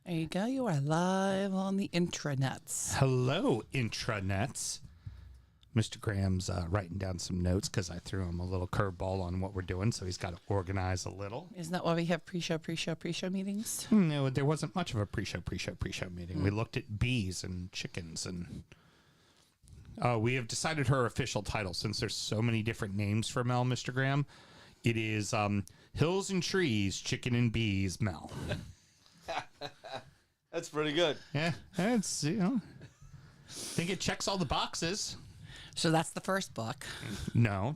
There you go. You are live on the intranets. Hello, intranets. Mr. Graham's writing down some notes because I threw him a little curveball on what we're doing, so he's got to organize a little. Isn't that why we have pre-show meetings? No, there wasn't much of a pre-show meeting. We looked at bees and chickens, and we have decided her official title, since there's so many different names for Mel, Mr. Graham. It is Hills and Trees, Chicken and Bees, Mel. That's pretty good. Yeah, it's, I think it checks all the boxes. So that's the first book. No.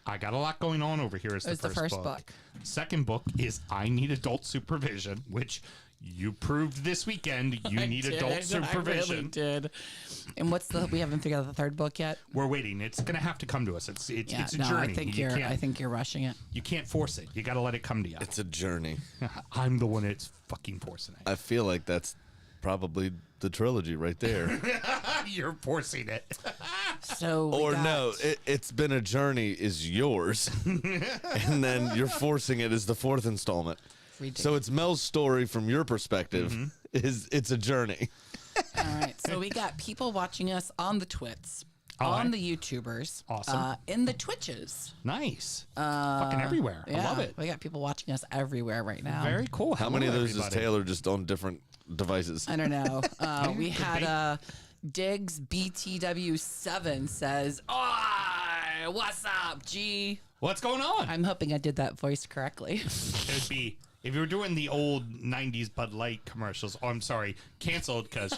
I got a lot going on over here. As the first book. Second book is I Need Adult Supervision, which you proved this weekend. You need adult supervision. I really did. And we haven't figured out the third book yet? We're waiting. It's going to have to come to us. It's a journey. I think you're rushing it. You can't force it. You got to let it come to you. It's a journey. I'm the one that's fucking forcing it. I feel like that's probably the trilogy right there. You're forcing it. It's been a journey is yours. And then you're forcing it as the fourth installment. So it's Mel's story from your perspective. It's a journey. All right. So we got people watching us on the Twits, on the YouTubers, awesome, in the Twitches. Nice. Fucking everywhere. Yeah, I love it. We got people watching us everywhere right now. Very cool. How many of those is Taylor just on different devices? I don't know. We had Diggs BTW7 says, "Oh, what's up, G? What's going on?" I'm hoping I did that voice correctly. It would be, if you were doing the old 90s Bud Light commercials, I'm sorry, canceled because,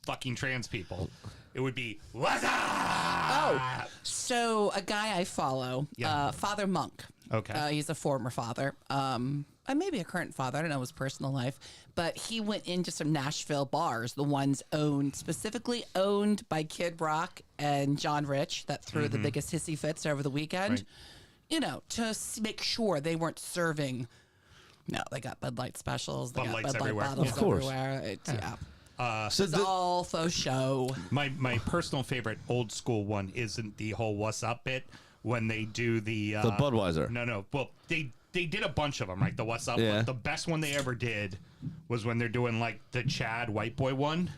fucking trans people, it would be, "What's up?" Oh, so a guy I follow, Father Monk. Okay. He's a former father. Maybe a current father. I don't know his personal life. But he went into some Nashville bars, the ones specifically owned by Kid Rock and John Rich, that threw the biggest hissy fits over the weekend, to make sure they weren't serving. No, they got Bud Light specials. They got Bud Light bottles everywhere. It's all faux show. My personal favorite old school one isn't the whole "What's up" bit when they do the Budweiser. No. Well, they did a bunch of them, right? The "What's up." Yeah. But the best one they ever did was when they're doing like the Chad white boy one.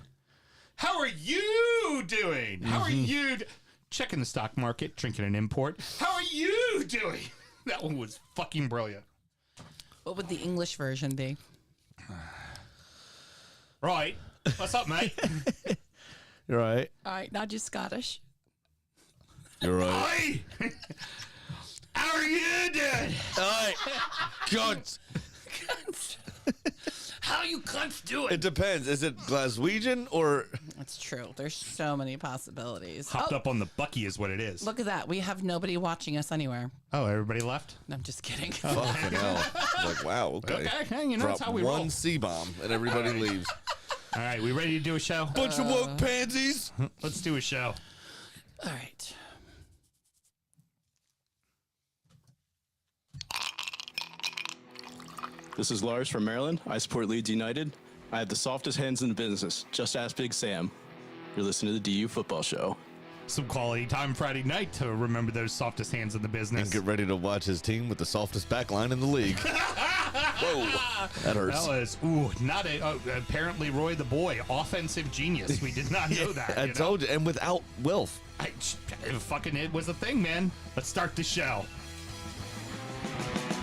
How are you doing? How are you checking the stock market, drinking an import? How are you doing? That one was fucking brilliant. What would the English version be? Right. What's up, mate? You're right. All right, not just Scottish. You're right. Oi! How are you doing? All right. Cunts. How you cunts doing? It depends. Is it Glaswegian or? That's true. There's so many possibilities. Hopped up on the Bucky is what it is. Look at that. We have nobody watching us anywhere. Oh, everybody left? No, I'm just kidding. Fucking hell. Like, wow, okay. Hey, Drop that's how we one roll. C-bomb and everybody leaves. All right, we ready to do a show? Bunch of woke pansies. Let's do a show. All right. This is Lars from Maryland. I support Leeds United. I have the softest hands in the business. Just ask Big Sam. You're listening to the DU Football Show. Some quality time Friday night to remember those softest hands in the business. And get ready to watch his team with the softest back line in the league. Whoa, that hurts. That was, not apparently Roy the Boy, offensive genius. We did not know that. I told you, and without Wilf. It was a thing, man. Let's start the show.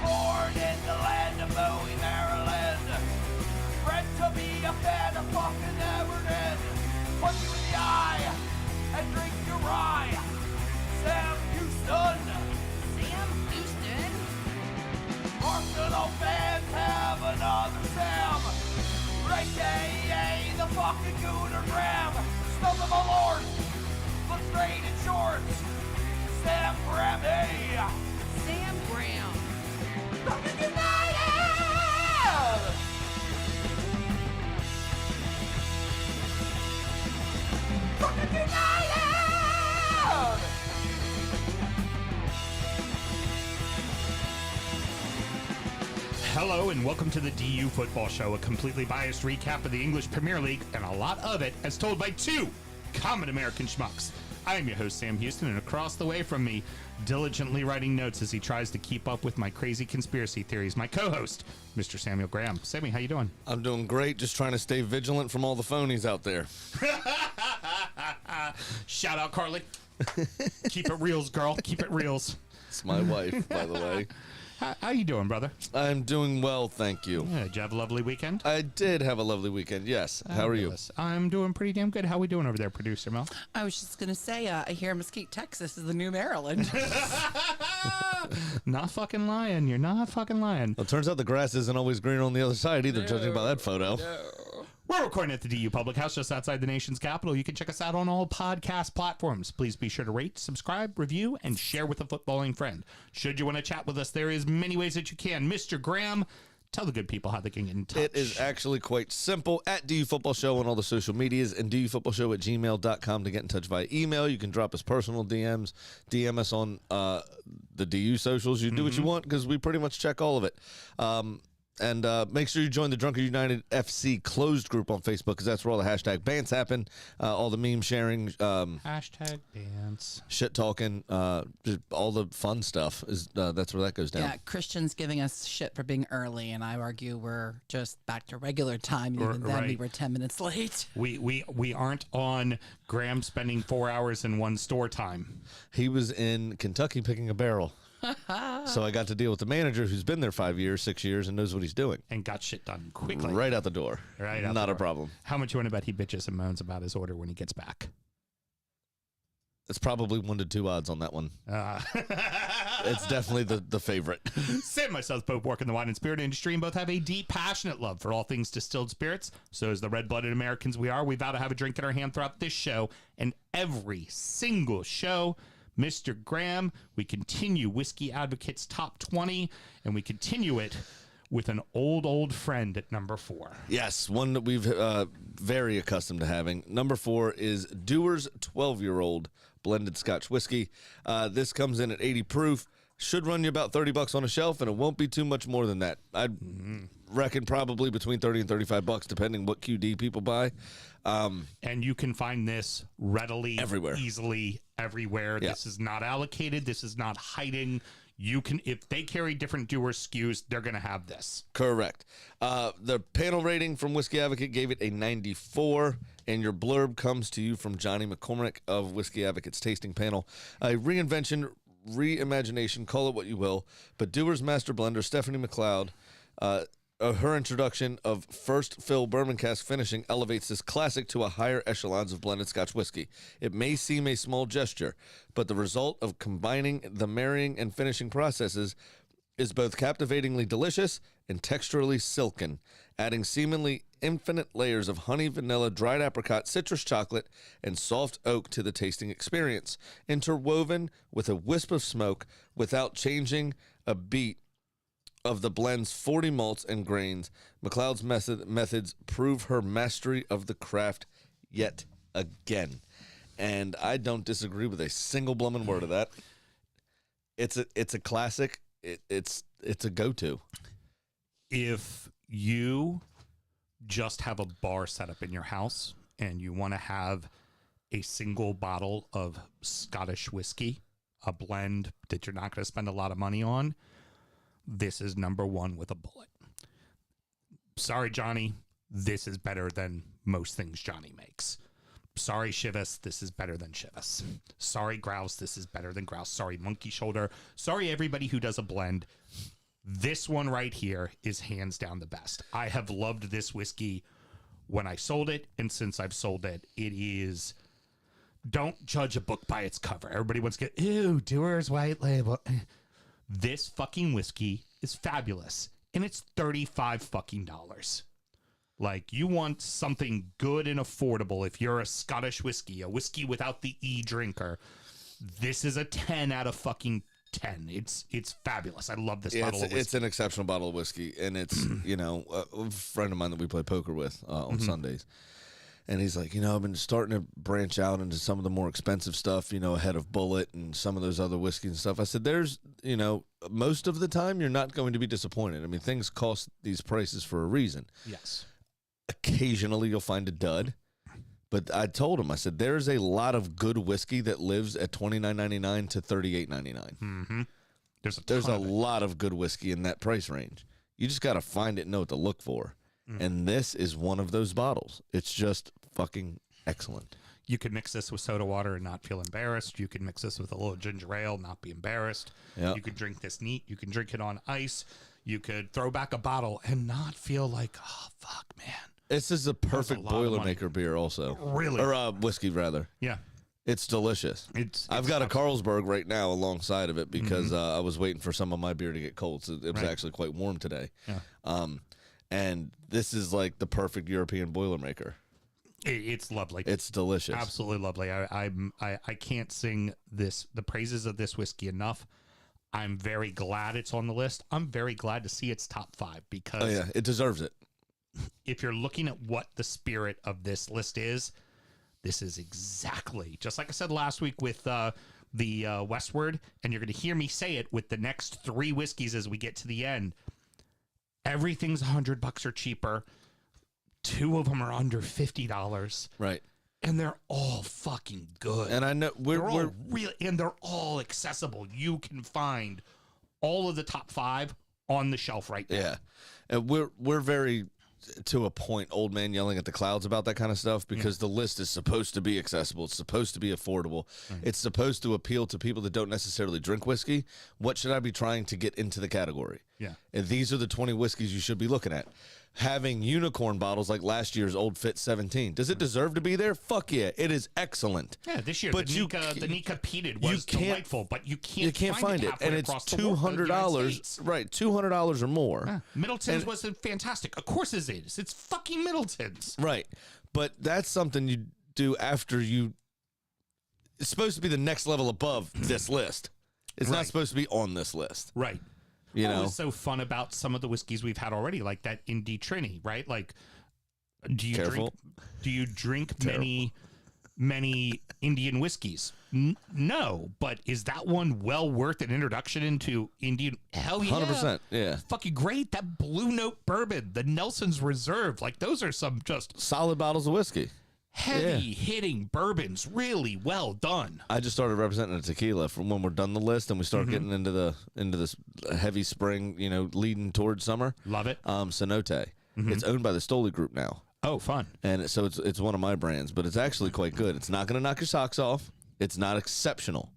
Born in the land of Bowie, Maryland. Bred to be a fan of fucking Everton. Punch you in the eye and drink your rye. Sam Houston. Sam Houston? Arsenal fans have another Sam. AKA the fucking Gooner Graham. Stump of a lord. Look straight in shorts. Sam Graham, hey. Sam Graham. Drunkard United! Drunkard United! Hello and welcome to the DU Football Show, a completely biased recap of the English Premier League and a lot of it as told by two common American schmucks. I'm your host, Sam Houston, and across the way from me, diligently writing notes as he tries to keep up with my crazy conspiracy theories, my co-host, Mr. Samuel Graham. Sammy, how you doing? I'm doing great, just trying to stay vigilant from all the phonies out there. Shout out, Carly. Keep it reals, girl. Keep it reals. It's my wife, by the way. How you doing, brother? I'm doing well, thank you. Yeah, did you have a lovely weekend? I did have a lovely weekend, yes. How are you? I'm doing pretty damn good. How we doing over there, producer Mel? I was just going to say, I hear Mesquite, Texas is the new Maryland. Not fucking lying. You're not fucking lying. Well, it turns out the grass isn't always greener on the other side either, judging by that photo. We're recording at the DU Public House just outside the nation's capital. You can check us out on all podcast platforms. Please be sure to rate, subscribe, review, and share with a footballing friend. Should you want to chat with us, there is many ways that you can. Mr. Graham, tell the good people how they can get in touch. It is actually quite simple. At DU Football Show on all the social medias and dufootballshow@gmail.com to get in touch via email. You can drop us personal DMs, DM us on the DU socials. You do what you want because we pretty much check all of it. And make sure you join the Drunkard United FC closed group on Facebook because that's where all the hashtag bans happen, all the meme sharing, hashtag bans, shit talking, just all the fun stuff is that's where that goes down. Yeah, Christian's giving us shit for being early, and I argue we're just back to regular time. Even then, we were 10 minutes late. We aren't on Graham spending 4 hours in one store time. He was in Kentucky picking a barrel. So I got to deal with the manager who's been there 5 years, 6 years, and knows what he's doing. And got shit done quickly. Right out the door. Right out Not the a door. problem. How much you want to bet he bitches and moans about his order when he gets back? It's probably 1 to 2 odds on that one. It's definitely the favorite. Sam, myself, both work in the wine and spirit industry and both have a deep, passionate love for all things distilled spirits. So as the red-blooded Americans we are, we vow to have a drink in our hand throughout this show and every single show. Mr. Graham, we continue Whiskey Advocate's Top 20, and we continue it with an old friend at number 4. Yes, one that we've very accustomed to having. Number 4 is Dewar's 12-year-old blended Scotch whiskey. This comes in at 80 proof. Should run you about $30 on a shelf, and it won't be too much more than that. I'd reckon probably between $30 and $35, depending what QD people buy. And you can find this readily, everywhere, easily, everywhere. Yeah. This is not allocated. This is not hiding. You can, if they carry different Dewar's SKUs, they're going to have this. Correct. The panel rating from Whiskey Advocate gave it a 94, and your blurb comes to you from Johnny McCormick of Whiskey Advocate's tasting panel. A reinvention, reimagination, call it what you will, but Dewar's master blender, Stephanie McLeod, her introduction of first fill bourbon cask finishing elevates this classic to a higher echelons of blended Scotch whiskey. It may seem a small gesture, but the result of combining the marrying and finishing processes is both captivatingly delicious and texturally silken, adding seemingly infinite layers of honey, vanilla, dried apricot, citrus chocolate, and soft oak to the tasting experience, interwoven with a wisp of smoke without changing a beat of the blend's 40 malts and grains. McLeod's methods prove her mastery of the craft yet again. And I don't disagree with a single bloomin' word of that. It's a classic. It's a go-to. If you just have a bar set up in your house and you want to have a single bottle of Scottish whiskey, a blend that you're not going to spend a lot of money on, this is number 1 with a bullet. Sorry, Johnny, this is better than most things Johnny makes. Sorry, Chivas, this is better than Chivas. Sorry, Grouse, this is better than Grouse. Sorry, Monkey Shoulder. Sorry, everybody who does a blend. This one right here is hands down the best. I have loved this whiskey when I sold it, and since I've sold it, it is... Don't judge a book by its cover. Everybody wants to get, ew, Dewar's White Label. This fucking whiskey is fabulous, and it's $35 fucking dollars. Like, you want something good and affordable if you're a Scottish whiskey, a whiskey without the E drinker. This is a 10 out of fucking 10. It's fabulous. I love this bottle of whiskey. It's an exceptional bottle of whiskey, and it's, a friend of mine that we play poker with on Sundays. And he's like, I've been starting to branch out into some of the more expensive stuff, ahead of Bullet and some of those other whiskeys and stuff. I said, there's, most of the time you're not going to be disappointed. I mean, things cost these prices for a reason. Yes. Occasionally you'll find a dud, But I told him, I said, there's a lot of good whiskey that lives at $29.99 to $38.99. Mm-hmm. There's a lot of good whiskey in that price range. You just got to find it and know what to look for. And this is one of those bottles. It's just fucking excellent. You could mix this with soda water and not feel embarrassed. You could mix this with a little ginger ale, not be embarrassed. Yep. You could drink this neat. You can drink it on ice. You could throw back a bottle and not feel like, oh, fuck, man. This is a perfect lot of money. Boilermaker beer also. Really? Or whiskey, rather. Yeah. It's delicious. I've got a Carlsberg right now alongside of it because I was waiting for some of my beer to get cold. So it was actually quite warm today. Yeah. And this is like the perfect European Boilermaker. It's lovely. It's delicious. Absolutely lovely. I can't sing the praises of this whiskey enough. I'm very glad it's on the list. I'm very glad to see it's top 5 because Oh yeah, it deserves it. if you're looking at what the spirit of this list is, this is exactly just like I said last week with the Westward, and you're going to hear me say it with the next 3 whiskeys as we get to the end. Everything's $100 or cheaper. 2 of them are under $50. Right. And they're all fucking good. And I know they're all real, and they're all accessible. You can find all of the top 5 on the shelf right now. Yeah. And we're very, to a point, old man yelling at the clouds about that kind of stuff because the list is supposed to be accessible. It's supposed to be affordable. It's supposed to appeal to people that don't necessarily drink whiskey. What should I be trying to get into the category? Yeah. And these are the 20 whiskeys you should be looking at. Having unicorn bottles like last year's Old Fit 17. Does it deserve to be there? Fuck yeah. It is excellent. Yeah, this year, But the Nika Peated was delightful, but you can't find it. And it's $200. Right, $200 or more. Yeah. Middleton's was fantastic. Of course it is. It's fucking Middleton's. Right. But that's something you do after you... It's supposed to be the next level above this list. It's not supposed to be on this list. Right. You know? What's so fun about some of the whiskeys we've had already, like that Indie Trini, right? Like, do you drink many Indian whiskeys? No, but is that one well worth an introduction into Indian? Hell yeah. 100%. Yeah. Fucking great. That Blue Note bourbon, the Nelson's Reserve, like those are some just Solid bottles of whiskey. heavy hitting bourbons. Really well done. I just started representing a tequila from when we're done the list and we start getting into this heavy spring, leading towards summer. Love it. Cenote. It's owned by the Stoli Group now. Oh, fun. And so it's one of my brands, but it's actually quite good. It's not going to knock your socks off. It's not exceptional.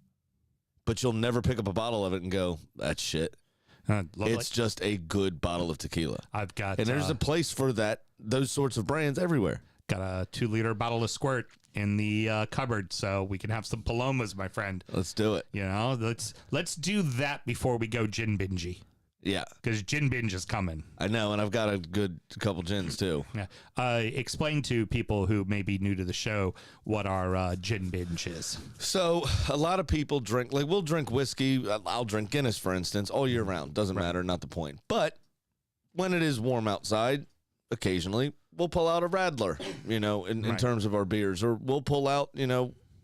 But you'll never pick up a bottle of it and go, that's shit. It's just a good bottle of tequila. I've got... And there's a place for those sorts of brands everywhere. Got a 2-liter bottle of Squirt in the cupboard, so we can have some Palomas, my friend. Let's do it. Let's do that before we go gin bingy. Yeah, because gin binge is coming. I know, and I've got a good couple gins too. Yeah. Explain to people who may be new to the show what our gin binge is. So a lot of people drink, like we'll drink whiskey. I'll drink Guinness, for instance, all year round. Doesn't matter, not the point. But when it is warm outside, occasionally we'll pull out a Radler, in terms of our beers, or we'll pull out,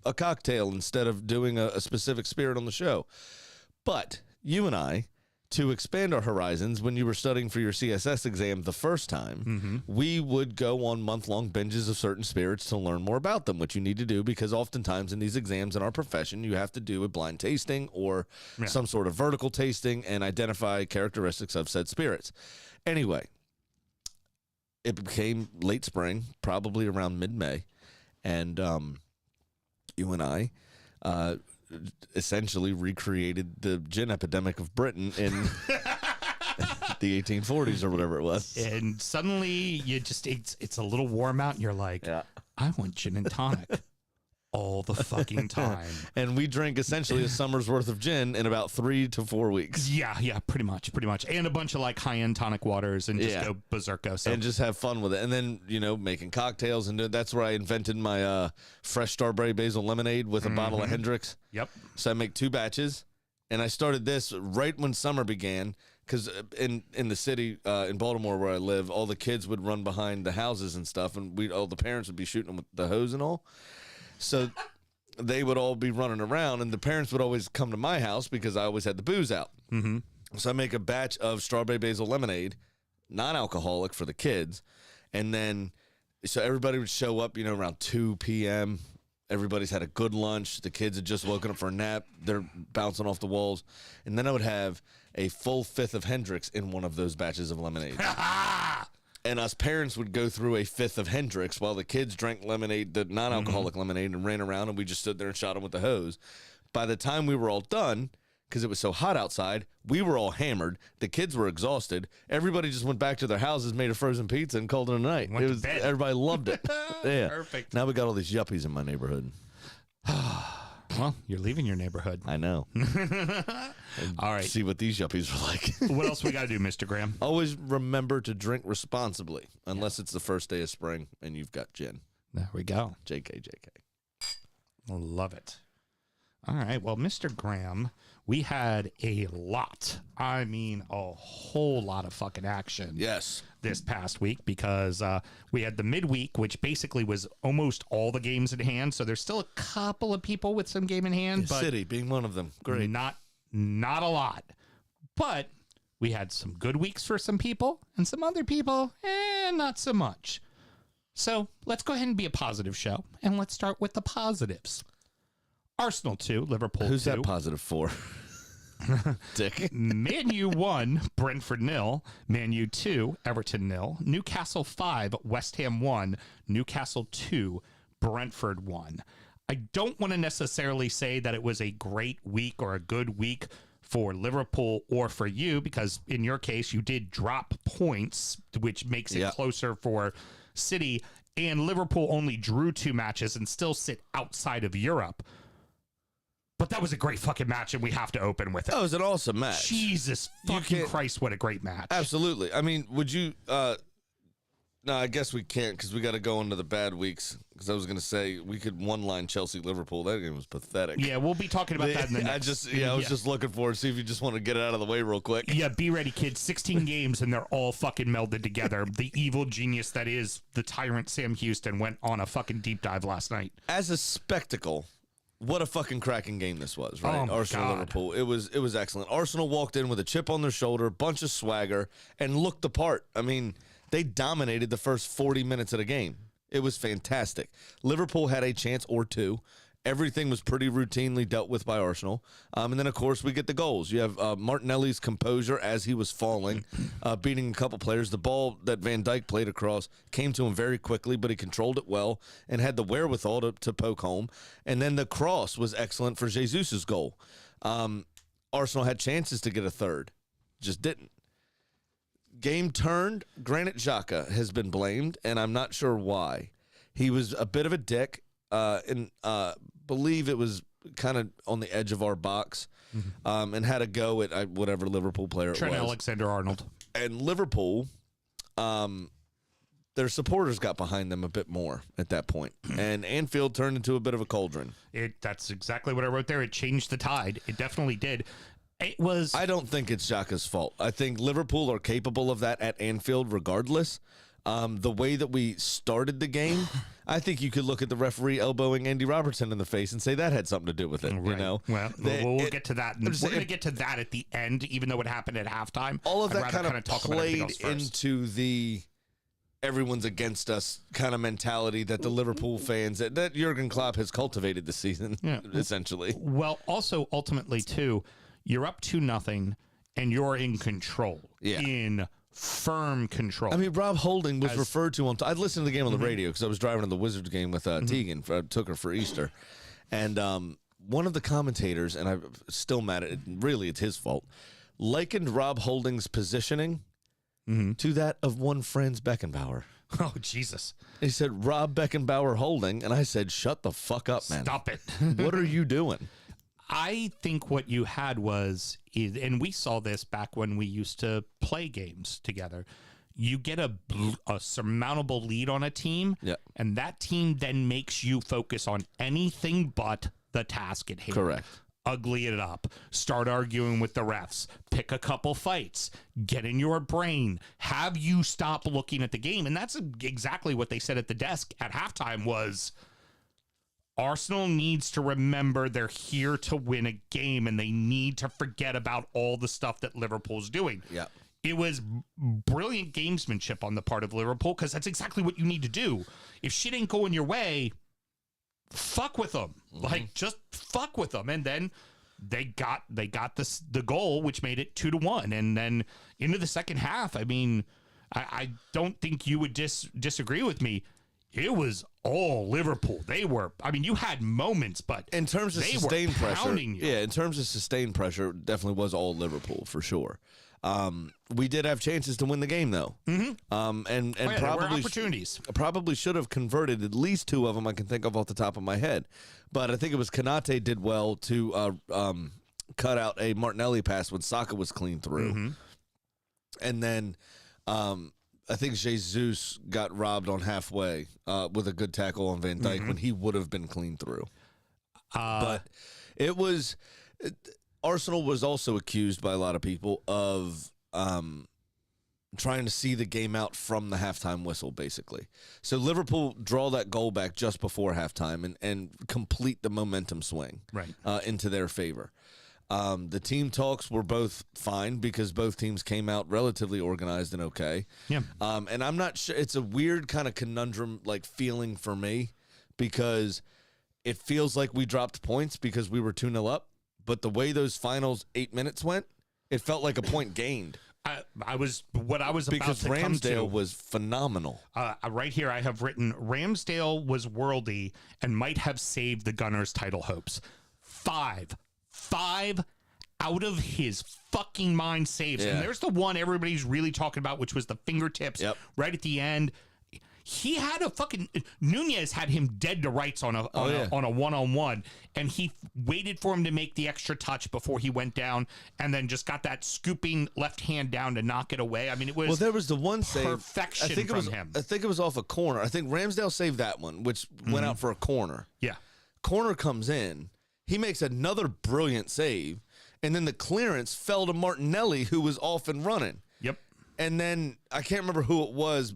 a cocktail instead of doing a specific spirit on the show. But you and I, to expand our horizons, when you were studying for your CSS exam the first time, we would go on month-long binges of certain spirits to learn more about them, which you need to do because oftentimes in these exams in our profession, you have to do a blind tasting or some sort of vertical tasting and identify characteristics of said spirits. Anyway, it became late spring, probably around mid-May, and you and I essentially recreated the gin epidemic of Britain in the 1840s or whatever it was. And suddenly you just, it's a little warm out and you're like, I want gin and tonic all the fucking time. And we drink essentially a summer's worth of gin in about 3 to 4 weeks. Yeah, pretty much. And a bunch of like high-end tonic waters and just go berserko. So. And just have fun with it. And then, making cocktails. And that's where I invented my fresh strawberry basil lemonade with a bottle of Hendrick's. Yep. So I make 2 batches. And I started this right when summer began. Because in the city, in Baltimore where I live, all the kids would run behind the houses and stuff. And all the parents would be shooting them with the hose and all. So they would all be running around, and the parents would always come to my house because I always had the booze out. So I make a batch of strawberry basil lemonade, non-alcoholic for the kids, and then So everybody would show up, around 2 p.m. Everybody's had a good lunch. The kids had just woken up for a nap. They're bouncing off the walls. And then I would have a full fifth of Hendrix in one of those batches of lemonade. And us parents would go through a fifth of Hendrix while the kids drank lemonade, the non-alcoholic lemonade, and ran around, and we just stood there and shot them with the hose. By the time we were all done, because it was so hot outside, we were all hammered. The kids were exhausted. Everybody just went back to their houses, made a frozen pizza, and called it a night. Everybody loved it. Yeah. Perfect. Now we got all these yuppies in my neighborhood. Well, you're leaving your neighborhood. I know. All right. See what these yuppies are like. What else we got to do, Mr. Graham? Always remember to drink responsibly, unless it's the first day of spring and you've got gin. There we go. JK. Love it. All right. Well, Mr. Graham, we had a lot. I mean, a whole lot of fucking action. Yes. This past week because we had the midweek, which basically was almost all the games in hand. So there's still a couple of people with some game in hand, but City being one of them. Great. Not a lot. But we had some good weeks for some people and some other people, not so much. So let's go ahead and be a positive show, and let's start with the positives. Arsenal 2, Liverpool 2. Who's that positive for? Dick. Man U 1, Brentford 0. Man U 2, Everton 0. Newcastle 5, West Ham 1. Newcastle 2, Brentford 1. I don't want to necessarily say that it was a great week or a good week for Liverpool or for you, because in your case, you did drop points, which makes it closer for City. And Liverpool only drew 2 matches and still sit outside of Europe. But that was a great fucking match, and we have to open with it. That was an awesome match. Jesus fucking Christ, what a great match. Absolutely. I mean, would you... no, I guess we can't because we got to go into the bad weeks. Because I was going to say we could one-line Chelsea-Liverpool. That game was pathetic. Yeah, we'll be talking about that in the next... I was just looking for it, see if you just want to get it out of the way real quick. Yeah, be ready, kids. 16 games, and they're all fucking melded together. The evil genius that is the tyrant Sam Houston went on a fucking deep dive last night. As a spectacle... What a fucking cracking game this was, right? Oh my Arsenal God. Liverpool. It was excellent. Arsenal walked in with a chip on their shoulder, bunch of swagger, and looked the part. I mean, they dominated the first 40 minutes of the game. It was fantastic. Liverpool had a chance or two. Everything was pretty routinely dealt with by Arsenal. And then, of course, we get the goals. You have Martinelli's composure as he was falling, beating a couple players. The ball that Van Dijk played across came to him very quickly, but he controlled it well and had the wherewithal to poke home. And then the cross was excellent for Jesus' goal. Arsenal had chances to get a third, just didn't. Game turned. Granit Xhaka has been blamed, and I'm not sure why. He was a bit of a dick. And believe it was kind of on the edge of our box, and had a go at whatever Liverpool player Trent it was. Alexander-Arnold. And Liverpool, their supporters got behind them a bit more at that point. And Anfield turned into a bit of a cauldron. That's exactly what I wrote there. It changed the tide. It definitely did. It was... I don't think it's Xhaka's fault. I think Liverpool are capable of that at Anfield regardless. The way that we started the game, I think you could look at the referee elbowing Andy Robertson in the face and say that had something to do with it. Right. You know, well, we'll get to that. We're going to get to that at the end, even though it happened at halftime. All of I'd that rather kind of talk about everything played else first. into the everyone's against us kind of mentality that the Liverpool fans that Jurgen Klopp has cultivated this season, essentially. Well, also ultimately too, you're up 2-0 and you're in control. Yeah. In firm control. I mean, Rob Holding was referred to on. I'd listened to the game on the radio because I was driving to the Wizards game with Tegan. I took her for Easter, and one of the commentators, and I'm still mad at it. Really, it's his fault. Likened Rob Holding's positioning to that of one Franz Beckenbauer. Oh, Jesus. He said, Rob Beckenbauer Holding, and I said, shut the fuck up, man. Stop it. What are you doing? I think what you had was, and we saw this back when we used to play games together, you get a surmountable lead on a team, and that team then makes you focus on anything but the task at hand. Correct. Ugly it up, start arguing with the refs, pick a couple fights, get in your brain, have you stop looking at the game. And that's exactly what they said at the desk at halftime was, Arsenal needs to remember they're here to win a game, and they need to forget about all the stuff that Liverpool's doing. Yeah. It was brilliant gamesmanship on the part of Liverpool because that's exactly what you need to do. If shit ain't going your way, fuck with them. Like, just fuck with them. And then they got the goal, which made it 2-1. And then into the second half, I mean, I don't think you would disagree with me. It was all Liverpool. They were, I mean, you had moments, but in terms of sustained pressure, you. yeah, in terms of sustained pressure, it definitely was all Liverpool for sure. We did have chances to win the game though, and there probably were opportunities. Probably should have converted at least 2 of them. I can think of off the top of my head, but I think it was Konate did well to cut out a Martinelli pass when Saka was clean through, and then I think Jesus got robbed on halfway with a good tackle on Van Dijk when he would have been clean through. But it was Arsenal was also accused by a lot of people of trying to see the game out from the halftime whistle, basically. So Liverpool draw that goal back just before halftime and complete the momentum swing into their favor. The team talks were both fine because both teams came out relatively organized and okay. Yeah. And I'm not sure. It's a weird kind of conundrum like feeling for me because it feels like we dropped points because we were 2-0 up. But the way those finals 8 minutes went, it felt like a point gained. I was about because to Ramsdale come to, was phenomenal. Right here, I have written Ramsdale was worldy and might have saved the Gunners' title hopes. 5 out of his fucking mind saves. Yeah. And there's the one everybody's really talking about, which was the fingertips right at the end. He had a fucking Nunez had him dead to rights on a one-on-one, and he waited for him to make the extra touch before he went down, and then just got that scooping left hand down to knock it away. I mean, it was there was the one save perfection from him. I think it was off a corner. I think Ramsdale saved that one, which went out for a corner. Yeah, corner comes in, he makes another brilliant save, and then the clearance fell to Martinelli, who was off and running. Yep. And then I can't remember who it was.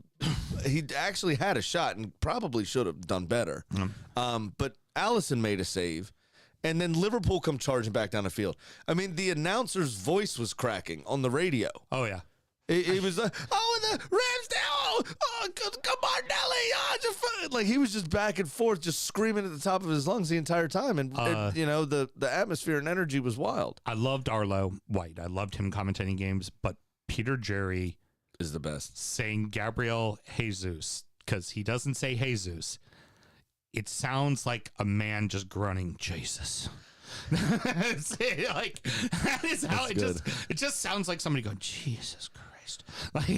He actually had a shot and probably should have done better. But Alisson made a save, and then Liverpool come charging back down the field. I mean, the announcer's voice was cracking on the radio. Oh, yeah. He was like, the Ramsdale, come on, Nelly. Like, he was just back and forth, just screaming at the top of his lungs the entire time. And, the atmosphere and energy was wild. I loved Arlo White. I loved him commentating games, but Peter Jerry is the best. Saying Gabriel Jesus, because he doesn't say Jesus. It sounds like a man just grunting, Jesus. Like, that is how it just sounds like somebody going, Jesus Christ. Like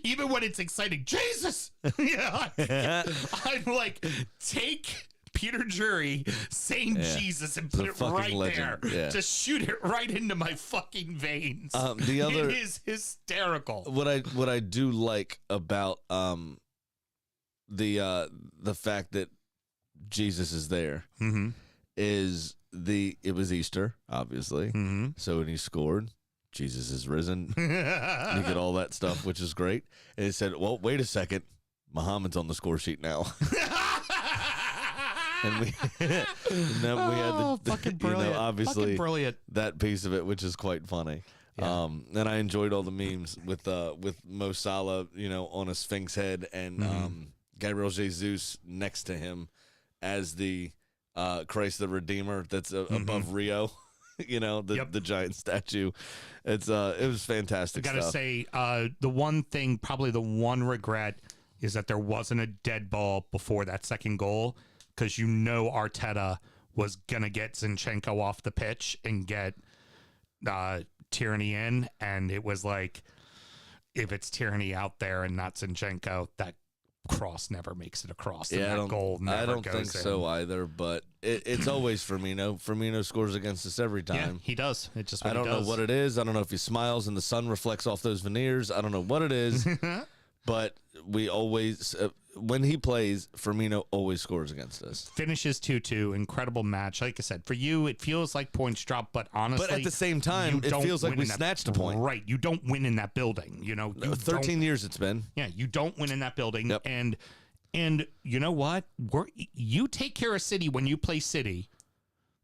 even when it's exciting, Jesus. I'm like, take Peter Jury saying Jesus and put it right legend. there. Yeah. Just shoot it right into my fucking veins. The other it is hysterical. What I do like about the fact that Jesus is there is it was Easter, obviously. So when he scored, Jesus is risen. You get all that stuff, which is great. And it said, well, wait a second, Muhammad's on the score sheet now. And we had the fucking brilliant. obviously fucking brilliant. That piece of it, which is quite funny. Yeah. And I enjoyed all the memes with Mo Salah, on a Sphinx head and Gabriel Jesus next to him as the Christ the Redeemer that's above Rio. The giant statue. It was fantastic. I gotta say, the one thing, probably the one regret, is that there wasn't a dead ball before that second goal, because Arteta was gonna get Zinchenko off the pitch and get Tierney in, and it was like, if it's Tierney out there and not Zinchenko, that cross never makes it across. Yeah, that goal never I don't goes think in. so either. But it's always Firmino. Firmino scores against us every time. Yeah, he does. It just I don't know what it is. I don't know if he smiles and the sun reflects off those veneers. I don't know what it is. But we always, when he plays, Firmino always scores against us. Finishes 2-2. Incredible match. Like I said, for you, it feels like points drop, but honestly, but at the same time, it feels like we snatched a point. Right. You don't win in that building. 13 years it's been. Yeah, you don't win in that building. Yep. And you know what? You take care of City when you play City.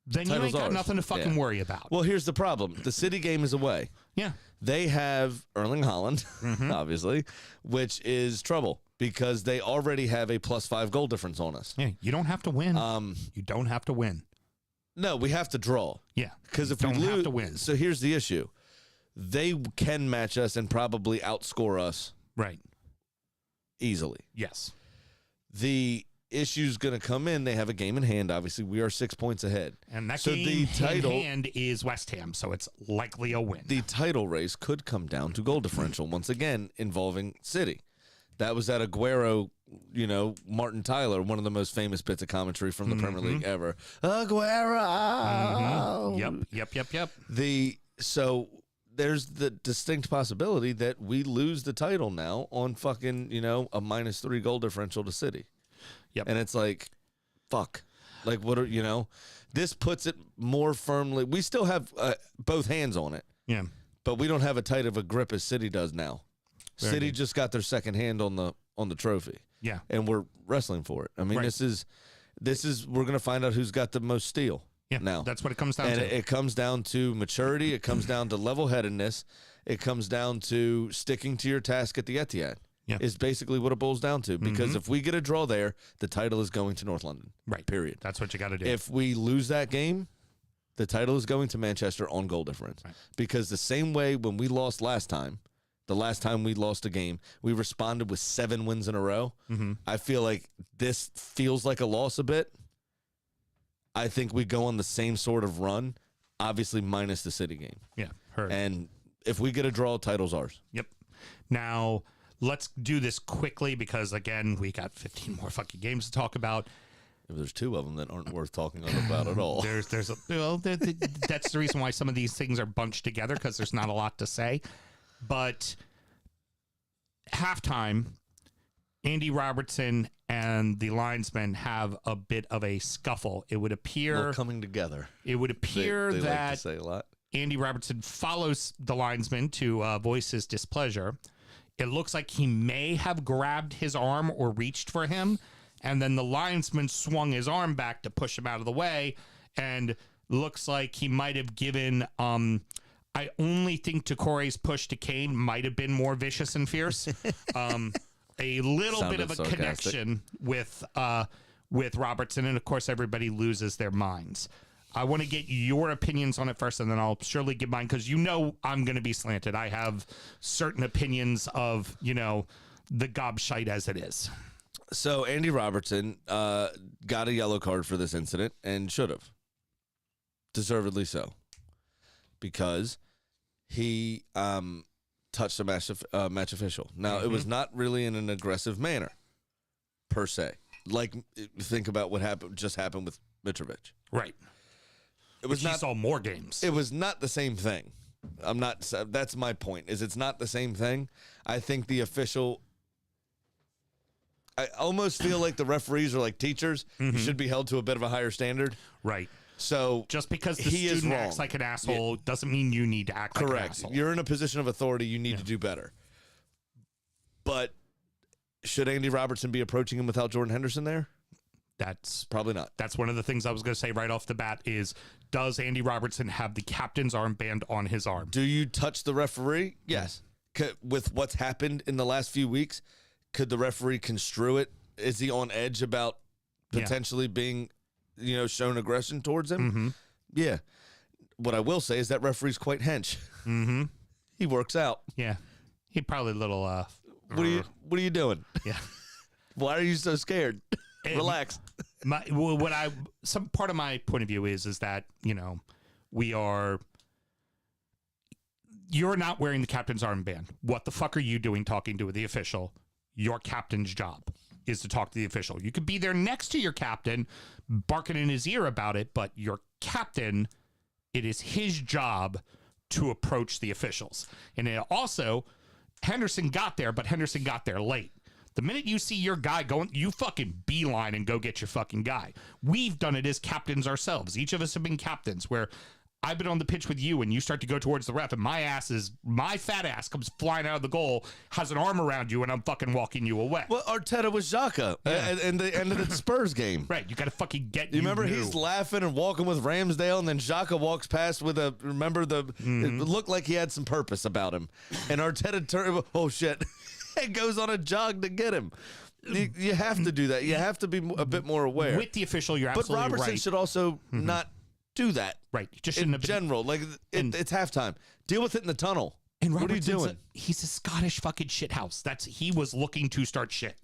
then you ain't got ours. nothing to fucking Yeah. worry about. Well, here's the problem. The City game is away. Yeah. They have Erling Haaland, obviously, which is trouble because they already have a +5 goal difference on us. Yeah, you don't have to win. You don't have to win. No, we have to draw. Yeah. Because if don't we lose, have to win. So here's the issue. They can match us and probably outscore us Right. easily. Yes. The issue's going to come in. They have a game in hand. Obviously, we are 6 points ahead. And that So game the title- in hand is West Ham, so it's likely a win. The title race could come down to goal differential once again involving City. That was that Aguero, Martin Tyler, one of the most famous bits of commentary from the Premier League ever. Aguero. Yep. So there's the distinct possibility that we lose the title now on fucking, a -3 goal differential to City. Yep. And it's like, fuck. Like, what are, this puts it more firmly. We still have both hands on it, Yeah. but we don't have as tight of a grip as City does now. Very City good. just got their second hand on the trophy. Yeah. And we're wrestling for it. I mean, Right. this is we're going to find out who's got the most steel. Yeah. Now. That's what it comes down And to. it comes down to maturity. It comes down to level-headedness. It comes down to sticking to your task at the Etihad. Yeah. Is basically what it boils down to. Because if we get a draw there, the title is going to North London. Right. Period. That's what you got to do. If we lose that game, the title is going to Manchester on goal difference. Right. Because the same way when we lost last time, the last time we lost a game, we responded with 7 wins in a row. I feel like this feels like a loss a bit. I think we go on the same sort of run, obviously minus the City game. Yeah. Heard. And if we get a draw, title's ours. Yep. Now, let's do this quickly because, again, we got 15 more fucking games to talk about. If there's 2 of them that aren't worth talking about at all. That's the reason why some of these things are bunched together because there's not a lot to say. But halftime, Andy Robertson and the linesman have a bit of a scuffle. It would appear Well, coming together. It would appear They like to that say a lot. Andy Robertson follows the linesman to voice his displeasure. It looks like he may have grabbed his arm or reached for him, and then the linesman swung his arm back to push him out of the way, and looks like he might have given. I only think Tokore's push to Kane might have been more vicious and fierce. A little bit Sounded of a sarcastic. connection with Robertson, and of course everybody loses their minds. I want to get your opinions on it first, and then I'll surely give mine because I'm going to be slanted. I have certain opinions of the gobshite as it is. So Andy Robertson got a yellow card for this incident and should have. Deservedly so. Because he touched a match official. Now, it was not really in an aggressive manner, per se. Like, think about what just happened with Mitrovic. Right. It was He not. saw more games. It was not the same thing. I'm not. That's my point. Is it's not the same thing. I think the official. I almost feel like the referees are like teachers. You should be held to a bit of a higher standard. Right. So Just because the he is student wrong. acts like an asshole doesn't mean you need to act like an Correct. asshole. You're in a position of authority. You need to do better. But should Andy Robertson be approaching him without Jordan Henderson there? That's Probably not. That's one of the things I was going to say right off the bat is, does Andy Robertson have the captain's armband on his arm? Do you touch the referee? Yes. With what's happened in the last few weeks, could the referee construe it? Is he on edge about potentially being, shown aggression towards him? Yeah. What I will say is that referee's quite hench. He works out. Yeah. He probably a little, What are you doing? yeah. Why are you so scared? Relax. Some part of my point of view is that, you're not wearing the captain's armband. What the fuck are you doing talking to the official? Your captain's job is to talk to the official. You could be there next to your captain, barking in his ear about it, but your captain, it is his job to approach the officials. And Henderson got there, but Henderson got there late. The minute you see your guy going, you fucking beeline and go get your fucking guy. We've done it as captains ourselves. Each of us have been captains where I've been on the pitch with you and you start to go towards the ref and my fat ass comes flying out of the goal, has an arm around you, and I'm fucking walking you away. Well, Arteta was Xhaka in the end of the Spurs game. Right. You got to fucking get You remember he's laughing and walking with Ramsdale, and then Xhaka walks past with it looked like he had some purpose about him. And Arteta turned, oh shit, and goes on a jog to get him. You have to do that. You have to be a bit more aware. With the official, you're absolutely right. But Robertson should also not do that. Right. You just shouldn't have been. General, like it's halftime. Deal with it in the tunnel. And what are you doing? He's a Scottish fucking shithouse. He was looking to start shit.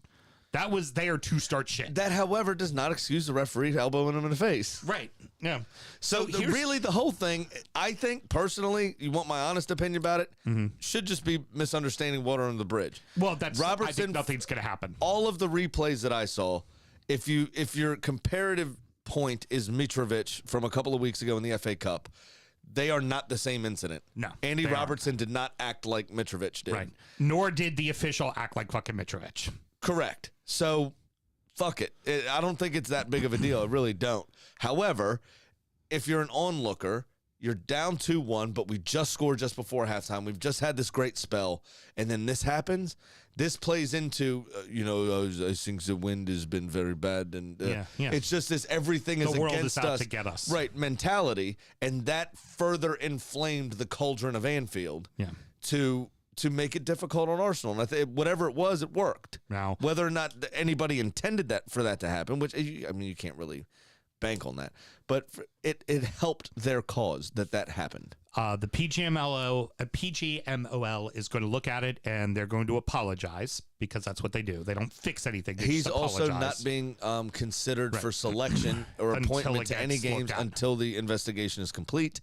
That was there to start shit. That, however, does not excuse the referee elbowing him in the face. Right. Yeah. So really, the whole thing, I think personally, you want my honest opinion about it, should just be misunderstanding water under the bridge. Well, I Robertson. think nothing's going to happen. All of the replays that I saw, if your comparative point is Mitrovic from a couple of weeks ago in the FA Cup, they are not the same incident. No. Andy Robertson did not act like Mitrovic did. Right. Nor did the official act like fucking Mitrovic. Correct. So, fuck it. I don't think it's that big of a deal. I really don't. However, if you're an onlooker, you're down 2-1, but we just scored just before halftime. We've just had this great spell, and then this happens. This plays into, I think the wind has been very bad, and it's just this everything is world against is out us, to get us. Right, mentality, and that further inflamed the cauldron of Anfield to make it difficult on Arsenal. And I think whatever it was, it worked. Now, whether or not anybody intended for that to happen, which, I mean, you can't really bank on that, but it helped their cause that happened. The PGMOL is going to look at it and they're going to apologize because that's what they do. They don't fix anything. He's also not being considered for selection or appointment to any games until the investigation is complete.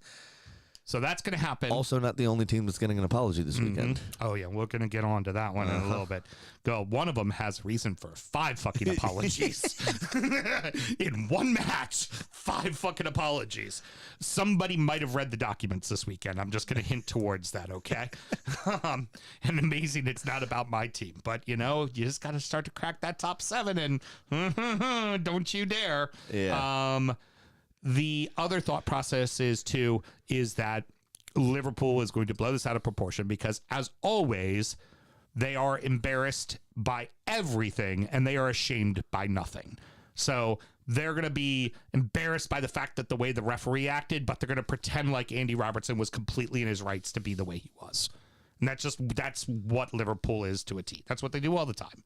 So that's going to happen. Also, not the only team that's getting an apology this weekend. Oh, yeah. We're going to get on to that one in a little bit. One of them has reason for 5 fucking apologies. In one match, 5 fucking apologies. Somebody might have read the documents this weekend. I'm just going to hint towards that, okay? And amazing it's not about my team. But, you just got to start to crack that top 7 and don't you dare. Yeah. The other thought process is that Liverpool is going to blow this out of proportion because, as always, they are embarrassed by everything and they are ashamed by nothing. So they're going to be embarrassed by the fact that the way the referee acted, but they're going to pretend like Andy Robertson was completely in his rights to be the way he was. And that's what Liverpool is to a T. That's what they do all the time.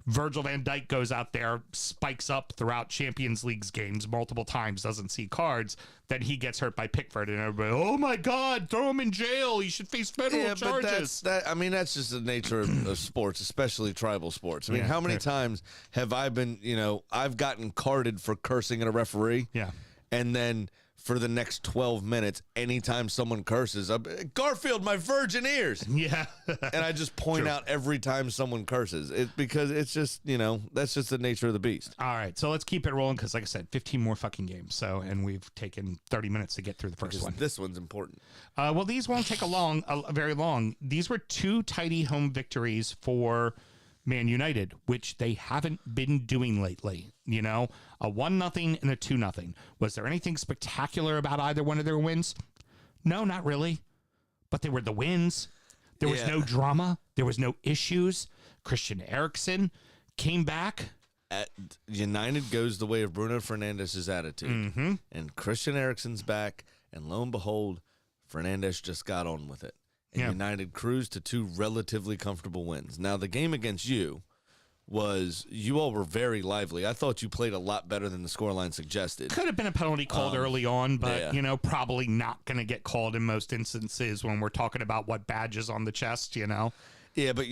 Virgil van Dijk goes out there, spikes up throughout Champions League's games multiple times, doesn't see cards. Then he gets hurt by Pickford, and everybody, oh my God, throw him in jail. He should face federal charges. But that's just the nature of sports, especially tribal sports. I mean, how many times have I been, I've gotten carded for cursing at a referee? Yeah. And then for the next 12 minutes, anytime someone curses, Garfield, my virgin ears. Yeah. And I just point out every time someone curses. Because it's just, that's just the nature of the beast. All right. So let's keep it rolling because, like I said, 15 more fucking games. And we've taken 30 minutes to get through the first one. This one's important. Well, these won't take very long. These were 2 tidy home victories for Man United, which they haven't been doing lately. A 1-0 and a 2-0. Was there anything spectacular about either one of their wins? No, not really. But they were the wins. There was no drama. There was no issues. Christian Eriksen came back. United goes the way of Bruno Fernandes's attitude. And Christian Eriksen's back. And lo and behold, Fernandes just got on with it. And United cruised to 2 relatively comfortable wins. Now, the game against you all were very lively. I thought you played a lot better than the scoreline suggested. Could have been a penalty called early on, but, probably not going to get called in most instances when we're talking about what badges on the chest, Yeah, but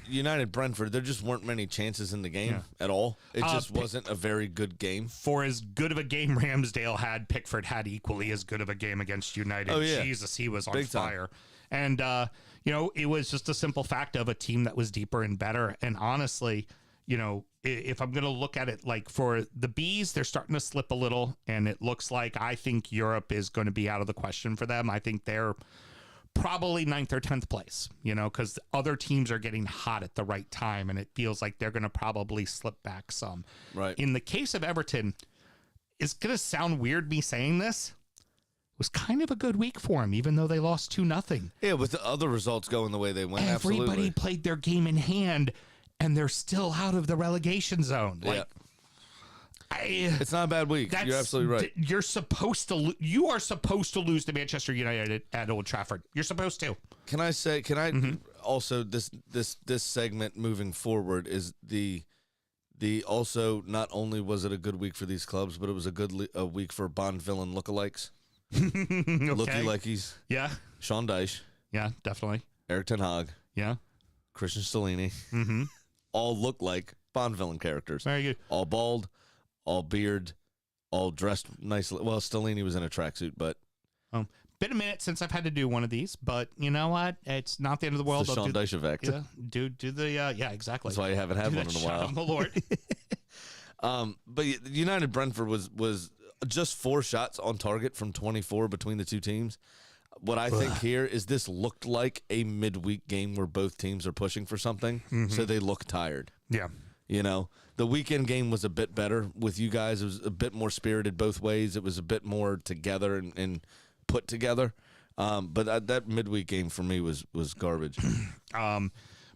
United Brentford, there just weren't many chances in the game at all. It just wasn't a very good game. For as good of a game Ramsdale had, Pickford had equally as good of a game against United. Oh, yeah. Jesus, he was on Big fire. time. And, it was just a simple fact of a team that was deeper and better. And honestly, if I'm going to look at it like for the Bees, they're starting to slip a little. And it looks like I think Europe is going to be out of the question for them. I think they're probably 9th or 10th place, because other teams are getting hot at the right time. And it feels like they're going to probably slip back some. Right. In the case of Everton, it's going to sound weird me saying this. It was kind of a good week for him, even though they lost 2-0. Yeah, with the other results going the way they went, Everybody absolutely. played their game in hand, and they're still out of the relegation zone. Yeah. It's not a bad week. You're absolutely right. You're supposed to. You are supposed to lose to Manchester United at Old Trafford. You're supposed to. Can I also this segment moving forward is the also not only was it a good week for these clubs, but it was a week for Bond villain lookalikes. Looky likeys. Yeah. Sean Dyche. Yeah, definitely. Eric Ten Hag. Yeah. Christian Stellini. Mm-hmm. All look like Bond villain characters. Very good. All bald, all beard, all dressed nicely. Well, Stellini was in a tracksuit, but been a minute since I've had to do one of these, but you know what? It's not the end of the world. It's the Sean Dyche effect. Yeah, do the yeah, exactly. That's why you haven't had one in a while. On the Lord. But United Brentford was just 4 shots on target from 24 between the two teams. What I think here is this looked like a midweek game where both teams are pushing for something, so they look tired. Yeah. You know, the weekend game was a bit better with you guys. It was a bit more spirited both ways. It was a bit more together and put together. But that midweek game for me was garbage.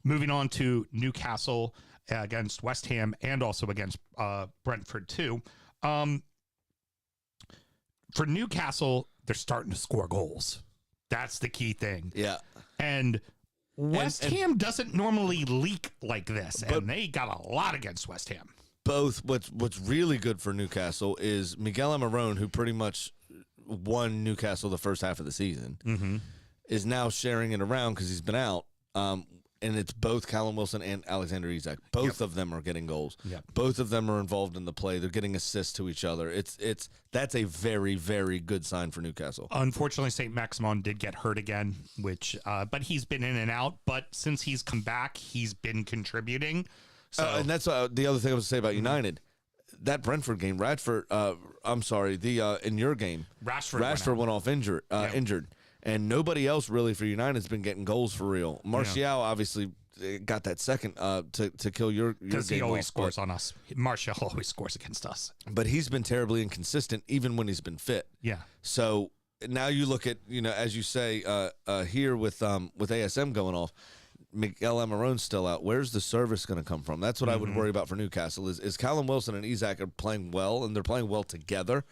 Moving on to Newcastle against West Ham and also against Brentford too. For Newcastle, they're starting to score goals. That's the key thing. Yeah. And West Ham doesn't normally leak like this, and they got a lot against West Ham. What's really good for Newcastle is Miguel Almiron, who pretty much won Newcastle the first half of the season, is now sharing it around because he's been out. And it's both Callum Wilson and Alexander Isak. Both of them are getting goals. Yep. Both of them are involved in the play. They're getting assists to each other. That's a very, very good sign for Newcastle. Unfortunately, St. Maximin did get hurt again, but he's been in and out. But since he's come back, he's been contributing. So And that's the other thing I was to say about United. That Brentford game, in your game, Rashford went off injured. And nobody else really for United has been getting goals for real. Martial obviously got that second to kill your game. Because he always scores on us. Martial always scores against us. But he's been terribly inconsistent even when he's been fit. Yeah. So now you look at, as you say, here with ASM going off, Miguel Almiron's still out. Where's the service going to come from? That's what I would worry about for Newcastle is Callum Wilson and Isak are playing well, and they're playing well together.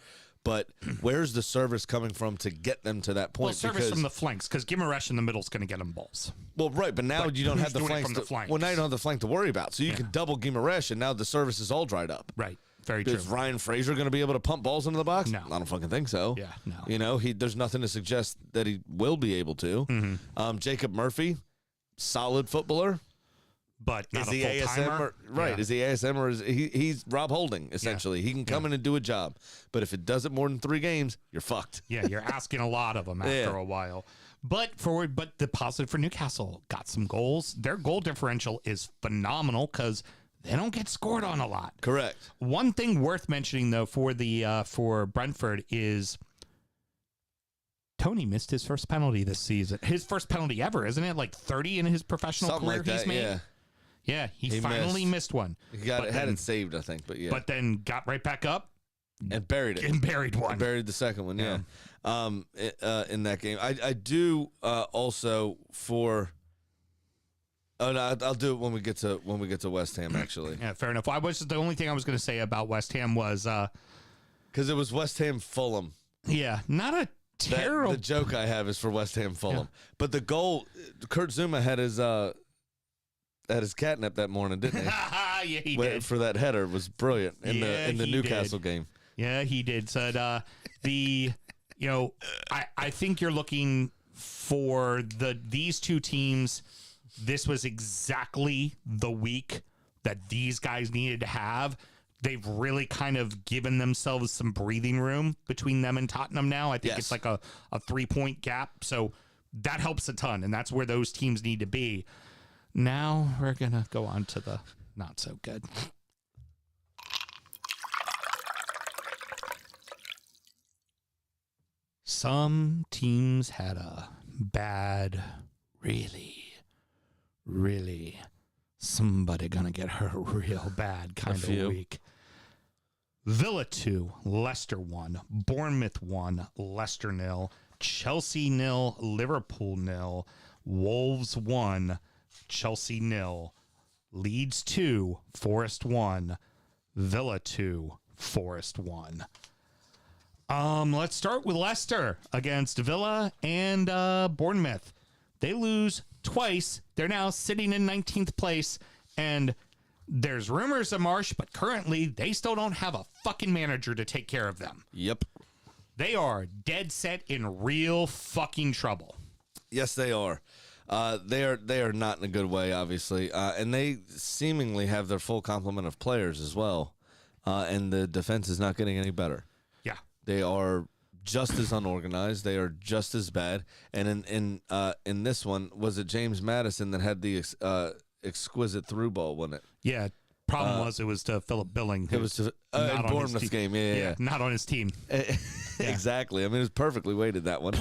But where's the service coming from to get them to that point? Well, service from the flanks, because Guimaraes in the middle is going to get them balls. Well, right, but now you don't have the flanks. Well, now you don't have the flank to worry about. So you can double Guimaraes, and now the service is all dried up. Right, very true. Is Ryan Fraser going to be able to pump balls into the box? No. I don't fucking think so. Yeah, no. There's nothing to suggest that he will be able to. Jacob Murphy, solid footballer. But not is a he full-timer? ASM? Right. Yeah. Is he ASM or is he's Rob Holding, essentially. Yeah. He can come in and do a job. But if it does it more than 3 games, you're fucked. Yeah, you're asking a lot of them after a while. But the positive for Newcastle, got some goals. Their goal differential is phenomenal because they don't get scored on a lot. Correct. One thing worth mentioning, though, for Brentford is Tony missed his first penalty this season. His first penalty ever, isn't it? Like 30 in his professional Something career like that, he's made? Yeah. Yeah, he finally missed one. He had it saved, I think, but yeah. But then got right back up. And buried it. And buried one. And buried the second one, yeah. In that game. I do also for... Oh, no, I'll do it when we get to West Ham, actually. Yeah, fair enough. The only thing I was going to say about West Ham was... Because it was West Ham Fulham. Yeah, not a terrible... The joke I have is for West Ham Fulham. Yeah. But the goal... Kurt Zuma had his catnip that morning, didn't he? Yeah, he did. For that header was brilliant in the Newcastle game. Yeah, he did. So I think you're looking for these two teams. This was exactly the week that these guys needed to have. They've really kind of given themselves some breathing room between them and Tottenham now. I think it's like a 3-point gap. So that helps a ton, and that's where those teams need to be. Now we're going to go on to the not so good. Some teams had a bad, really, somebody going to get hurt real bad kind of week. Villa 2, Leicester 1, Bournemouth 1, Leicester 0, Chelsea 0, Liverpool 0, Wolves 1, Chelsea 0, Leeds 2, Forest 1, Villa 2, Forest 1. Let's start with Leicester against Villa and Bournemouth. They lose twice. They're now sitting in 19th place, and there's rumors of Marsh, but currently they still don't have a fucking manager to take care of them. Yep. They are dead set in real fucking trouble. Yes, they are. They are not in a good way, obviously, and they seemingly have their full complement of players as well. And the defense is not getting any better. Yeah, they are just as unorganized. They are just as bad. And in this one, was it James Madison that had the exquisite through ball, wasn't it? yeah. Problem was it was to Philip Billing. It was to Bournemouth's game. Yeah, not on his team. Exactly. I mean, it was perfectly weighted, that one.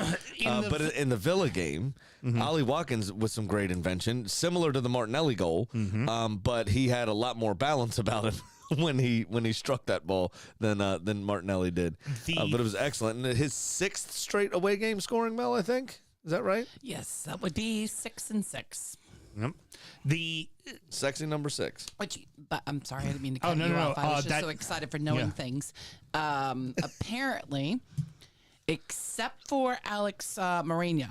But in the Villa game, Ollie Watkins with some great invention, similar to the Martinelli goal, but he had a lot more balance about him when he struck that ball than Martinelli did. But it was excellent. And his 6th straight away game scoring, Mel, I think. Is that right? Yes, that would be 6 and 6. Yep. The sexy number 6. But I'm sorry, I didn't mean to cut no, you no, off. I was just so excited for knowing things. Apparently, except for Alex Moreno.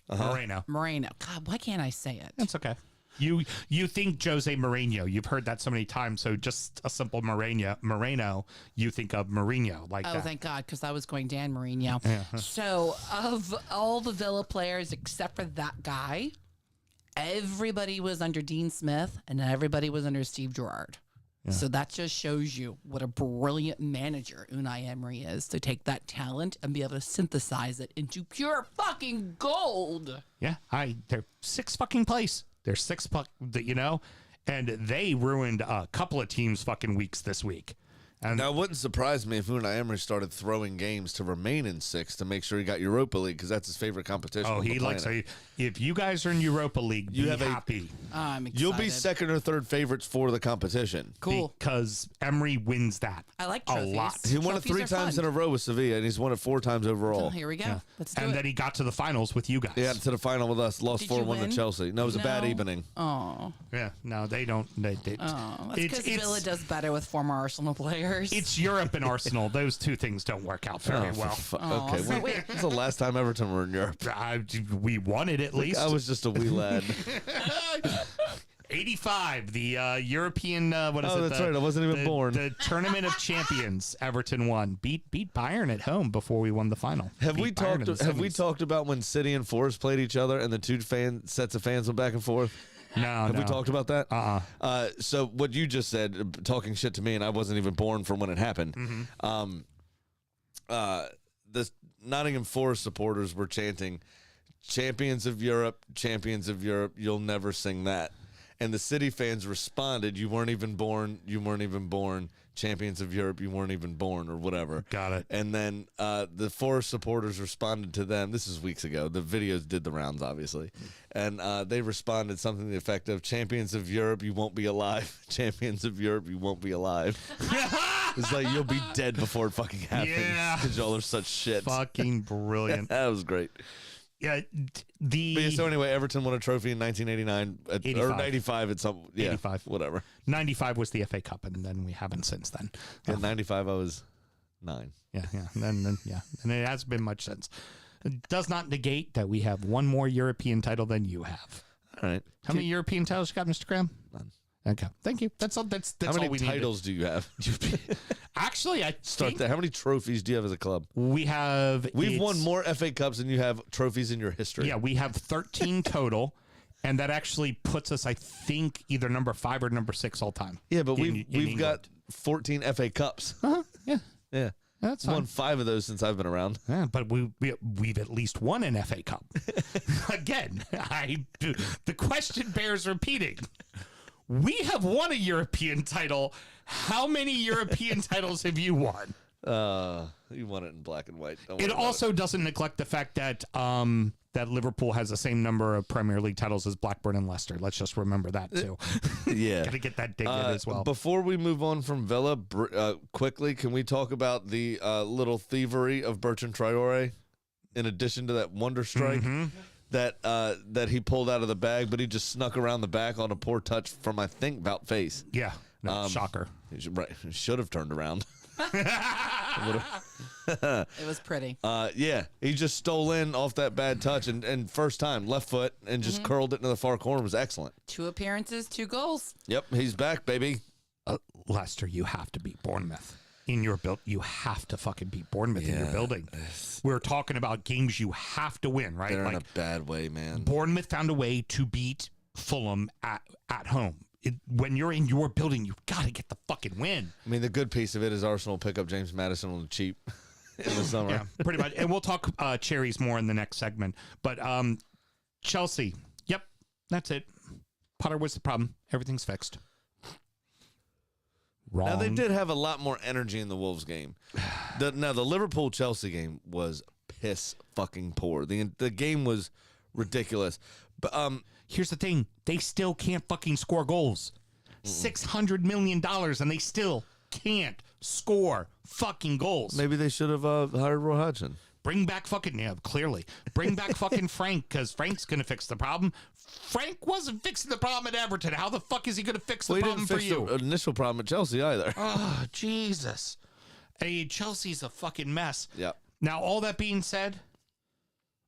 Moreno. God, why can't I say it? That's okay. You think Jose Mourinho. You've heard that so many times. So just a simple Moreno, you think of Mourinho like that. Oh, thank God, because I was going Dan Mourinho. Yeah. So of all the Villa players except for that guy, everybody was under Dean Smith and everybody was under Steve Gerrard. Yeah. So that just shows you what a brilliant manager Unai Emery is, to take that talent and be able to synthesize it into pure fucking gold. Yeah, they're 6th fucking place. They're 6th, and they ruined a couple of teams' fucking weeks this week. And now, it wouldn't surprise me if Unai Emery started throwing games to remain in 6th to make sure he got Europa League, because that's his favorite competition. Oh, he likes. If you guys are in Europa League, be happy. I'm excited. You'll be 2nd or 3rd favorites for the competition. Cool. Because Emery wins that. I like a trophies. lot. He won it 3 times in a row with Sevilla, and he's won it 4 times overall. So here we go. Yeah. Let's do it. And then he got to the finals with you guys. Yeah, to the final with us. Lost Did you 4-1 to win? Chelsea. No, it was a bad evening. Oh. Yeah. No, they don't. That's because Villa does better with former Arsenal players. It's Europe and Arsenal. Those two things don't work out very well. Okay, so wait. When's the last time Everton were in Europe? We won it at least. I was just a wee lad. 85, the European, what is it? Oh, that's right. I wasn't even born. The Tournament of Champions, Everton won. Beat Bayern at home before we won the final. Have we Bayern talked about when City and Forest played each other and the two sets of fans went back and forth? No, Have we talked about that? Uh-uh. So what you just said, talking shit to me, and I wasn't even born from when it happened. The Nottingham Forest supporters were chanting, "Champions of Europe, champions of Europe, you'll never sing that." And the City fans responded, "You weren't even born, you weren't even born. Champions of Europe, you weren't even born," or whatever. Got it. And then the Forest supporters responded to them. This is weeks ago. The videos did the rounds, obviously. And they responded something to the effect of, "Champions of Europe, you won't be alive. Champions of Europe, you won't be alive." It's like, you'll be dead before it fucking happens. Yeah. Because y'all are such shit. Fucking brilliant. That was great. Yeah, But yeah, so anyway, Everton won a trophy in 1989 or 95 at some 85, whatever. 95 was the FA Cup, and then we haven't since then. In 95, I was 9. Yeah, and it hasn't been much since. It does not negate that we have one more European title than you have. All right. How many European titles you got, Mr. Graham? None. Okay, thank you. That's all. That's How all many we titles do you have? Actually, I Start think there. How many trophies do you have as a club? we have. We've won more FA Cups than you have trophies in your history. Yeah, we have 13 total, and that actually puts us, I think, either number 5 or number 6 all time. Yeah, but in we've got England. 14 FA Cups. Yeah, Yeah. that's Won fine. 5 of those since I've been around. Yeah, but we've at least won an FA Cup. Again, the question bears repeating. We have won a European title. How many European titles have you won? You won it in black and white. Don't worry It about also doesn't neglect the fact that that Liverpool has the same number of Premier League titles as Blackburn and Leicester. Let's just remember that too. Yeah. Got to get that dig in as well. Before we move on from Villa, quickly, can we talk about the little thievery of Bertrand Traore in addition to that wonder strike that he pulled out of the bag, but he just snuck around the back on a poor touch from, I think, Bout Face. Yeah. No, shocker. He should have turned around. It was pretty. Yeah, he just stole in off that bad touch and first time left foot and just curled it into the far corner. It was excellent. 2 appearances, 2 goals. Yep, he's back, baby. Leicester, you have to beat Bournemouth. In your build, you have to fucking beat Bournemouth in your building. We're talking about games you have to win, right? They're in a bad way, man. Bournemouth found a way to beat Fulham at home. When you're in your building, you've got to get the fucking win. I mean, the good piece of it is Arsenal pick up James Madison on the cheap in the summer. Yeah, pretty much. And we'll talk cherries more in the next segment. But Chelsea, yep, that's it. Potter was the problem. Everything's fixed. Wrong. Now, they did have a lot more energy in the Wolves game. The Liverpool-Chelsea game was piss fucking poor. The game was ridiculous. But here's the thing. They still can't fucking score goals. $600 million, and they still can't score fucking goals. maybe they should have hired Roy Hodgson. Bring back fucking, clearly. Bring back fucking Frank, because Frank's going to fix the problem. Frank wasn't fixing the problem at Everton. How the fuck is he going to fix the problem for you? The initial problem at Chelsea either. Oh, Jesus. Hey, Chelsea's a fucking mess. Yeah. Now, all that being said,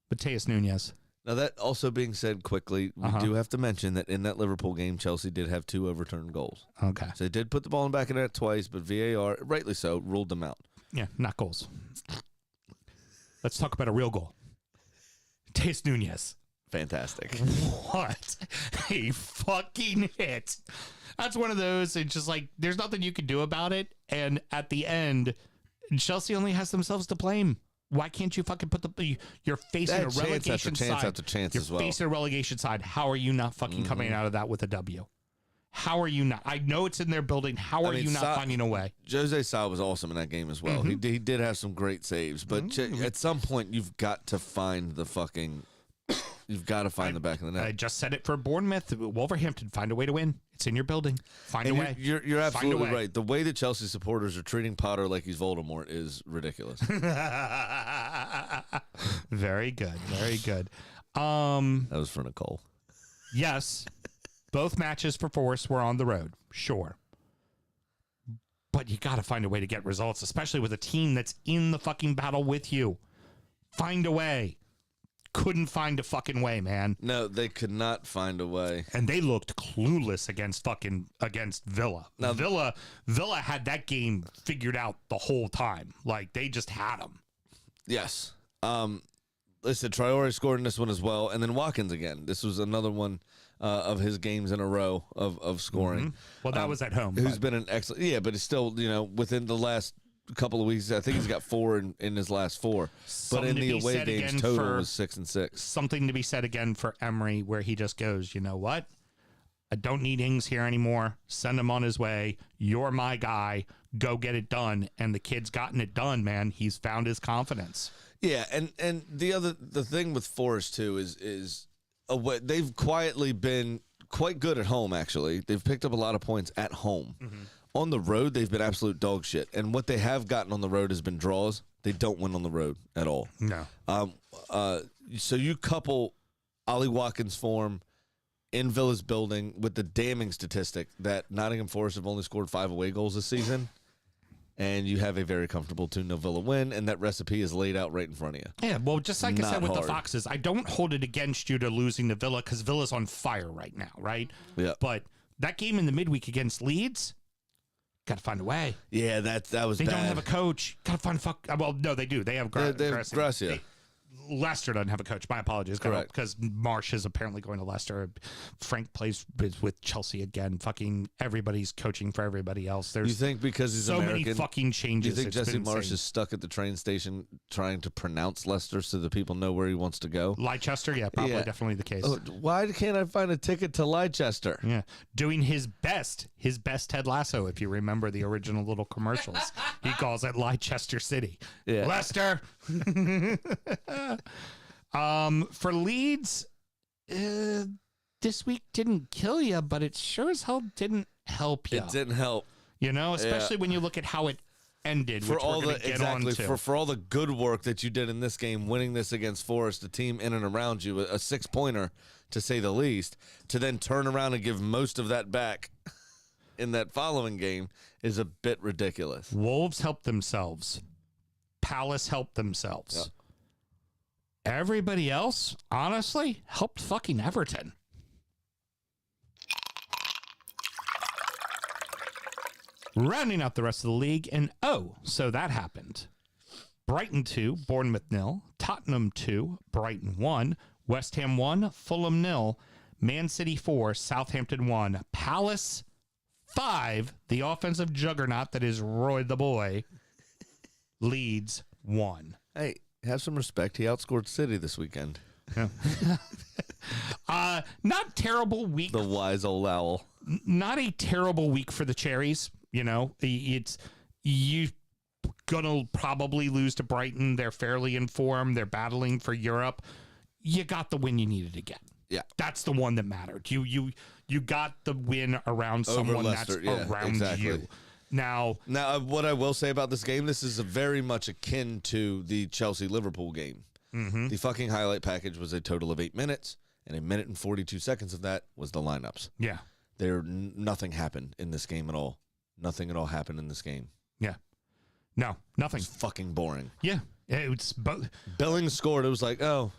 Mateus Nunes. Now, that also being said quickly, we do have to mention that in that Liverpool game, Chelsea did have 2 overturned goals. Okay. So they did put the ball in the back of the net twice, but VAR, rightly so, ruled them out. Yeah, not goals. Let's talk about a real goal. Mateus Nunes. Fantastic. What a fucking hit. That's one of those, it's just like, there's nothing you can do about it. And at the end, Chelsea only has themselves to blame. Why can't you fucking put you're facing a relegation side. Chance after chance as well. You're facing a relegation side. How are you not fucking coming out of that with a W? How are you not? I know it's in their building. How are you not finding a way? Jose Sa was awesome in that game as well. He did have some great saves, but at some point you've got to find the fucking. You've got to find the back of the net. I just said it for Bournemouth. Wolverhampton, find a way to win. It's in your building. Find a way. You're absolutely right. The way that Chelsea supporters are treating Potter like he's Voldemort is ridiculous. Very good. Very good. That was for Nicole. Yes, both matches for Forest were on the road. Sure. But you got to find a way to get results, especially with a team that's in the fucking battle with you. Find a way. Couldn't find a fucking way, man. No, they could not find a way. And they looked clueless against Villa. Now, Villa had that game figured out the whole time. Like, they just had them. Yes. Listen, Traore scored in this one as well. And then Watkins again. This was another one of his games in a row of scoring. Well, that was at home. Who's been an excellent... Yeah, but it's still, within the last couple of weeks, I think he's got 4 in his last 4. But in the away games, total was 6 and 6. Something to be said again for Emery, where he just goes, you know what? I don't need Ings here anymore. Send him on his way. You're my guy. Go get it done. And the kid's gotten it done, man. He's found his confidence. Yeah, and the thing with Forest too is they've quietly been quite good at home. Actually, they've picked up a lot of points at home. On the road, they've been absolute dog shit. And what they have gotten on the road has been draws. They don't win on the road at all. No. So you couple Ollie Watkins' form in Villa's building with the damning statistic that Nottingham Forest have only scored 5 away goals this season, and you have a very comfortable 2-0 Villa win, and that recipe is laid out right in front of you. Yeah, well, just like I said with the hard. Foxes, I don't hold it against you to losing to Villa because Villa's on fire right now, right? Yeah. But that game in the midweek against Leeds, got to find a way. Yeah, that was They bad. don't have a coach. Got to find well, no, they do. They have Gracia. Leicester doesn't have a coach. My apologies. Correct. Because Marsh is apparently going to Leicester. Frank plays with Chelsea again. Fucking everybody's coaching for everybody else. There's You think because he's so American, many fucking changes. you think It's Jesse been Marsh insane. is stuck at the train station trying to pronounce Leicester so that people know where he wants to go? Leicester? Yeah, probably Yeah. definitely the case. Oh, why can't I find a ticket to Leicester? Yeah, doing his best Ted Lasso. If you remember the original little commercials, he calls it Leicester City. Yeah. Leicester. For Leeds, this week didn't kill you, but it sure as hell didn't help you. It didn't help. You know, especially when you look at how it ended, For which all we're the get onto. for all the good work that you did in this game, winning this against Forest, a team in and around you, a 6-pointer to say the least, to then turn around and give most of that back in that following game is a bit ridiculous. Wolves helped themselves. Palace helped themselves. Yep. Everybody else, honestly, helped fucking Everton. Rounding out the rest of the league, and so that happened. Brighton 2, Bournemouth 0, Tottenham 2, Brighton 1, West Ham 1, Fulham 0, Man City 4, Southampton 1, Palace 5, the offensive juggernaut that is Roy the Boy, Leeds 1. Hey, have some respect. He outscored City this weekend. Not terrible week. The wise old owl. Not a terrible week for the Cherries. You know, you gonna probably lose to Brighton. They're fairly informed. They're battling for Europe. You got the win you needed to get. Yeah, that's the one that mattered. You got the win around someone that's around you. Now, what I will say about this game, this is very much akin to the Chelsea-Liverpool game. Mm-hmm. The fucking highlight package was a total of 8 minutes, and 1 minute and 42 seconds of that was the lineups. Yeah. Nothing happened in this game at all. Nothing at all happened in this game. Yeah. No, nothing. It's fucking boring. Yeah. It was Billings scored. It was like, it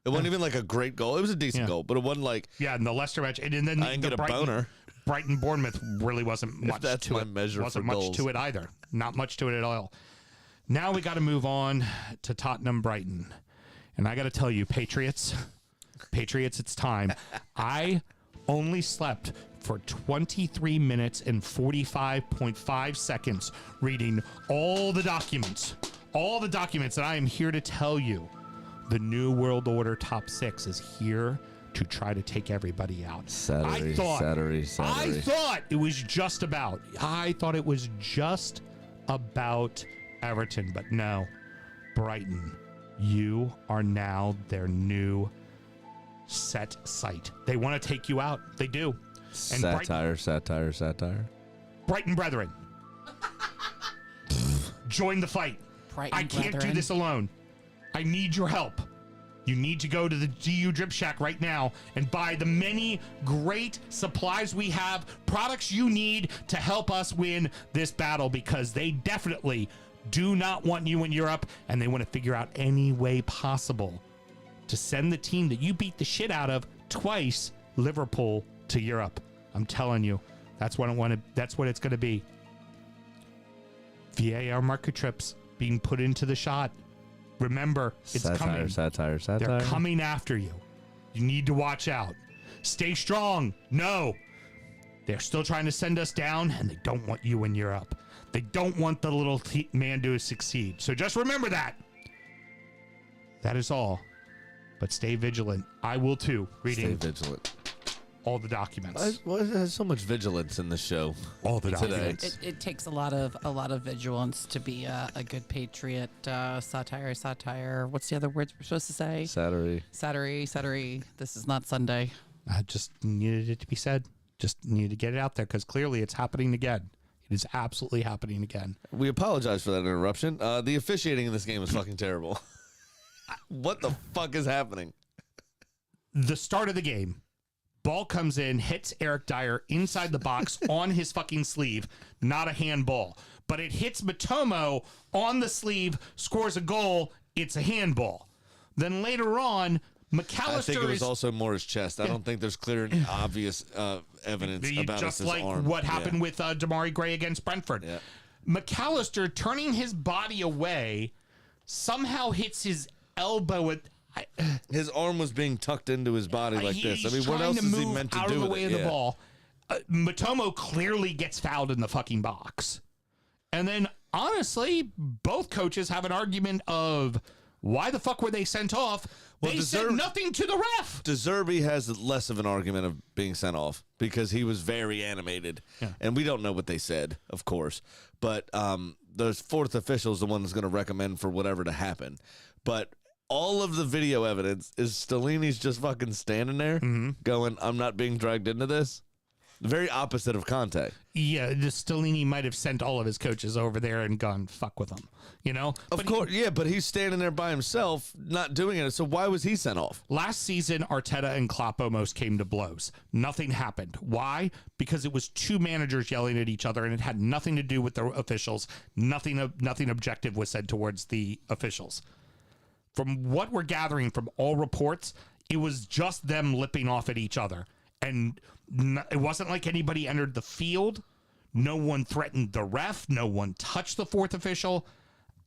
wasn't even like a great goal. It was a decent goal, but it wasn't like... Yeah, in the Leicester match. And then I didn't get a boner. Brighton-Bournemouth really wasn't much that's to my it. measure Wasn't for much goals. to it either. Not much to it at all. Now we got to move on to Tottenham-Brighton. And I got to tell you, Patriots, it's time. I only slept for 23 minutes and 45.5 seconds reading all the documents, and I am here to tell you the New World Order Top 6 is here to try to take everybody out. Saturday. I thought it was just about Everton, but no. Brighton, you are now their new set sight. They want to take you out. They do. And Satire. Brighton brethren, join the fight. I can't do this alone. I need your help. You need to go to the GU Drip Shack right now and buy the many great supplies we have, products you need to help us win this battle, because they definitely do not want you in Europe, and they want to figure out any way possible to send the team that you beat the shit out of twice, Liverpool, to Europe. I'm telling you, that's what it's going to be. VAR marker trips being put into the shot. Remember, it's coming. Satire. They're coming after you. You need to watch out. Stay strong. No. They're still trying to send us down, and they don't want you in Europe. They don't want the little man to succeed. So just remember that. That is all. But stay vigilant. I will too. Reading Stay vigilant. all the documents. There's so much vigilance in this show. All the today. documents. It takes a lot of vigilance to be a good patriot. Satire. What's the other words we're supposed to say? Saturday. This is not Sunday. I just needed it to be said. Just needed to get it out there, because clearly it's happening again. It is absolutely happening again. We apologize for that interruption. The officiating in this game is fucking terrible. What the fuck is happening? The start of the game, ball comes in, hits Eric Dyer inside the box on his fucking sleeve. Not a handball. But it hits Matomo on the sleeve, scores a goal. It's a handball. Then later on, McAllister I think it was also more his chest. I don't think there's clear and obvious evidence about just his like arm. what happened with Damari Gray against Brentford. Yeah. McAllister, turning his body away, somehow hits his elbow at... His arm was being tucked into his body like this. I mean, what else is he meant to do out of the way with of it? the ball. Matomo clearly gets fouled in the fucking box. And then, honestly, both coaches have an argument of why the fuck were they sent off? Well, they said nothing to the ref. De Zerbi has less of an argument of being sent off because he was very animated. Yeah. And we don't know what they said, of course. But the fourth official is the one that's going to recommend for whatever to happen. But all of the video evidence is Stellini's just fucking standing there going, I'm not being dragged into this. The very opposite of Conte. Yeah, Stellini might have sent all of his coaches over there and gone, fuck with them, you know? Of course, but he's standing there by himself, not doing it. So why was he sent off? Last season, Arteta and Klopp almost came to blows. Nothing happened. Why? Because it was two managers yelling at each other, and it had nothing to do with the officials. Nothing objective was said towards the officials. From what we're gathering from all reports, it was just them lipping off at each other. And it wasn't like anybody entered the field. No one threatened the ref. No one touched the fourth official.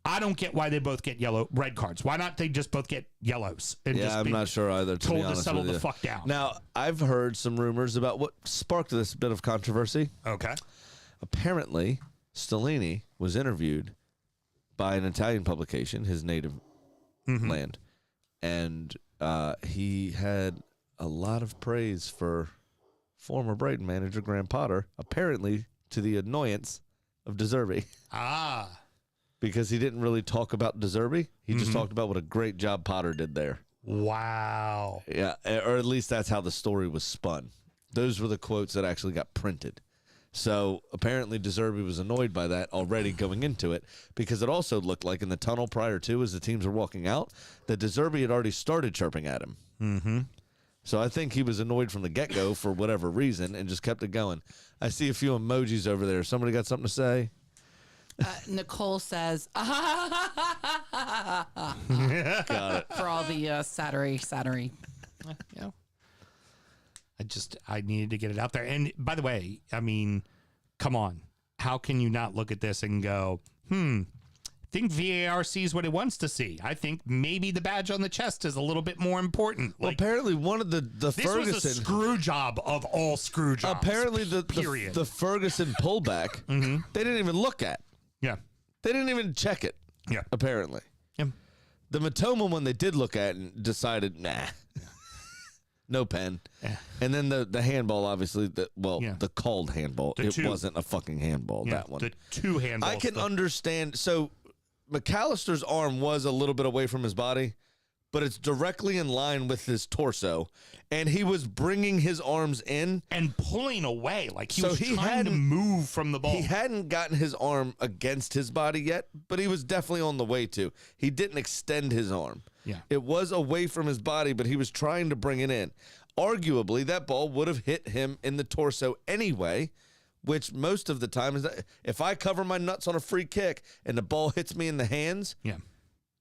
I don't get why they both get red cards. Why not they just both get yellows? And Yeah, I'm not sure either. To be told to honest settle with the you. fuck down. Now, I've heard some rumors about what sparked this bit of controversy. Okay. Apparently, Stellini was interviewed by an Italian publication, his native land, and he had a lot of praise for former Brighton manager Graham Potter, apparently to the annoyance of De Zerbi. Because he didn't really talk about De Zerbi. He just talked about what a great job Potter did there. Wow. Yeah, or at least that's how the story was spun. Those were the quotes that actually got printed. So apparently De Zerbi was annoyed by that already going into it, because it also looked like in the tunnel prior to, as the teams were walking out, that De Zerbi had already started chirping at him. Mm-hmm. So I think he was annoyed from the get-go for whatever reason and just kept it going. I see a few emojis over there. Somebody got something to say? Nicole says, Got it. for all the satire. Yeah. I needed to get it out there. And by the way, I mean, come on. How can you not look at this and go, I think VAR sees what it wants to see. I think maybe the badge on the chest is a little bit more important. Well, apparently one of the this Ferguson... was a screw job of all screw jobs. Apparently the Ferguson pullback, they didn't even look at. Yeah. They didn't even check it. Yeah. Apparently. Yeah. The Matoma one they did look at and decided, nah. No pen. Yeah. And then the handball, obviously, the called handball. It wasn't a fucking handball, that one. The two handballs. I can understand. So McAllister's arm was a little bit away from his body, but it's directly in line with his torso. And he was bringing his arms in. And pulling away. Like he So was he trying to move from the ball. He hadn't gotten his arm against his body yet, but he was definitely on the way to. He didn't extend his arm. Yeah. It was away from his body, but he was trying to bring it in. Arguably, that ball would have hit him in the torso anyway, which most of the time is that if I cover my nuts on a free kick and the ball hits me in the hands, Yeah.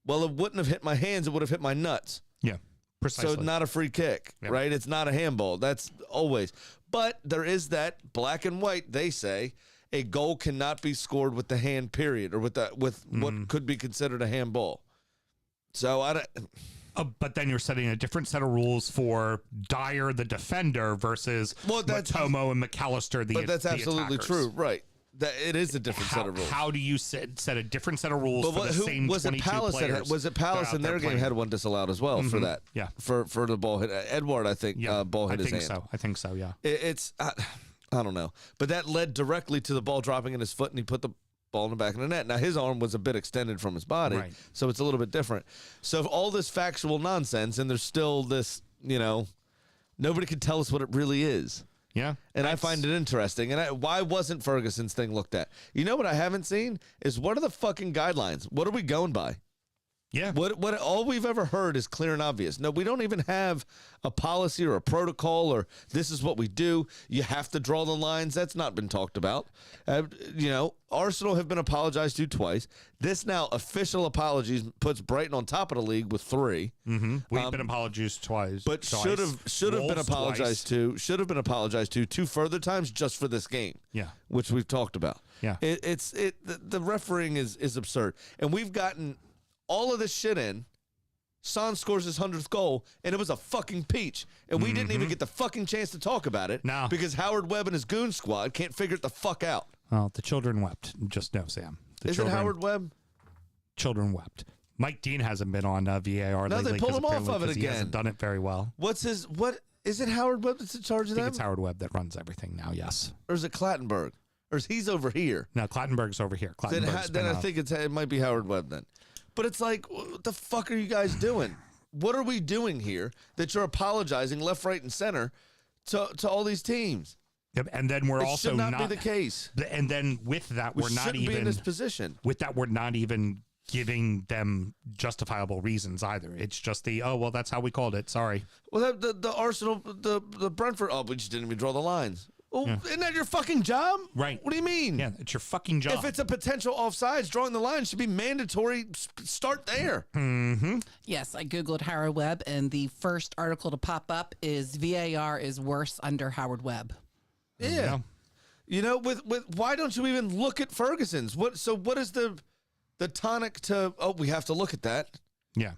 well, it wouldn't have hit my hands. It would have hit my nuts. Yeah. Precisely. So not a free kick, Yep. right? It's not a handball. That's always. But there is that black and white. They say a goal cannot be scored with the hand, period, or with what could be considered a handball. So I don't. But then you're setting a different set of rules for Dyer, the defender, versus Matoma and McAllister, the But that's absolutely attackers. true, right? That it is a different set of rules. How do you set a different set of rules But for the same was 22 it Palace? players? Was it Palace that are in out their there game playing? had one disallowed as well for that? Yeah. For the ball hit Edward, I think. Ball hit his hand. I think so. Yeah. It's I don't know, but that led directly to the ball dropping in his foot, and he put the ball in the back of the net. Now his arm was a bit extended from his body, Right. so it's a little bit different. So all this factual nonsense, and there's still this, nobody can tell us what it really is. Yeah. And I find it interesting. And why wasn't Ferguson's thing looked at? You know what I haven't seen is what are the fucking guidelines? What are we going by? Yeah. What all we've ever heard is clear and obvious. No, we don't even have a policy or a protocol or this is what we do. You have to draw the lines. That's not been talked about. Arsenal have been apologized to twice. This now official apologies puts Brighton on top of the league with 3. Mm-hmm. We've been apologized twice. But should have been apologized to. Should have been apologized to 2 further times just for this game. Yeah. Which we've talked about. Yeah. The refereeing is absurd. And we've gotten all of this shit in. Son scores his 100th goal, and it was a fucking peach. And we didn't even get the fucking chance to talk about it. No. Because Howard Webb and his goon squad can't figure it the fuck out. Well, the children wept. Just no, Sam. Is it Howard Webb? Children wept. Mike Dean hasn't been on VAR No, lately. they pulled him off apparently of it He hasn't again. done it very well. What is it Howard Webb that's in charge of I think them? it's Howard Webb that runs everything now, yes. Or is it Clattenburg? Or is he's over here? No, Clattenburg's over here. Then Clattenburg's I think it might be Howard Webb then. But it's like, what the fuck are you guys doing? What are we doing here that you're apologizing left, right, and center to all these teams? Yep, and then we're It also should not be the case. And then with that, We we're not shouldn't even be in this position. With that, we're not even giving them justifiable reasons either. It's just that's how we called it. Sorry. Well, the Arsenal, the Brentford. Oh, we just didn't even draw the lines. Oh, isn't that your fucking job? Right. What do you mean? Yeah, it's your fucking job. If it's a potential offsides, drawing the line should be mandatory. Start there. Yes, I Googled Howard Webb, and the first article to pop up is VAR is worse under Howard Webb. Yeah. You know, with why don't you even look at Ferguson's? What is the tonic to, we have to look at that? Yeah.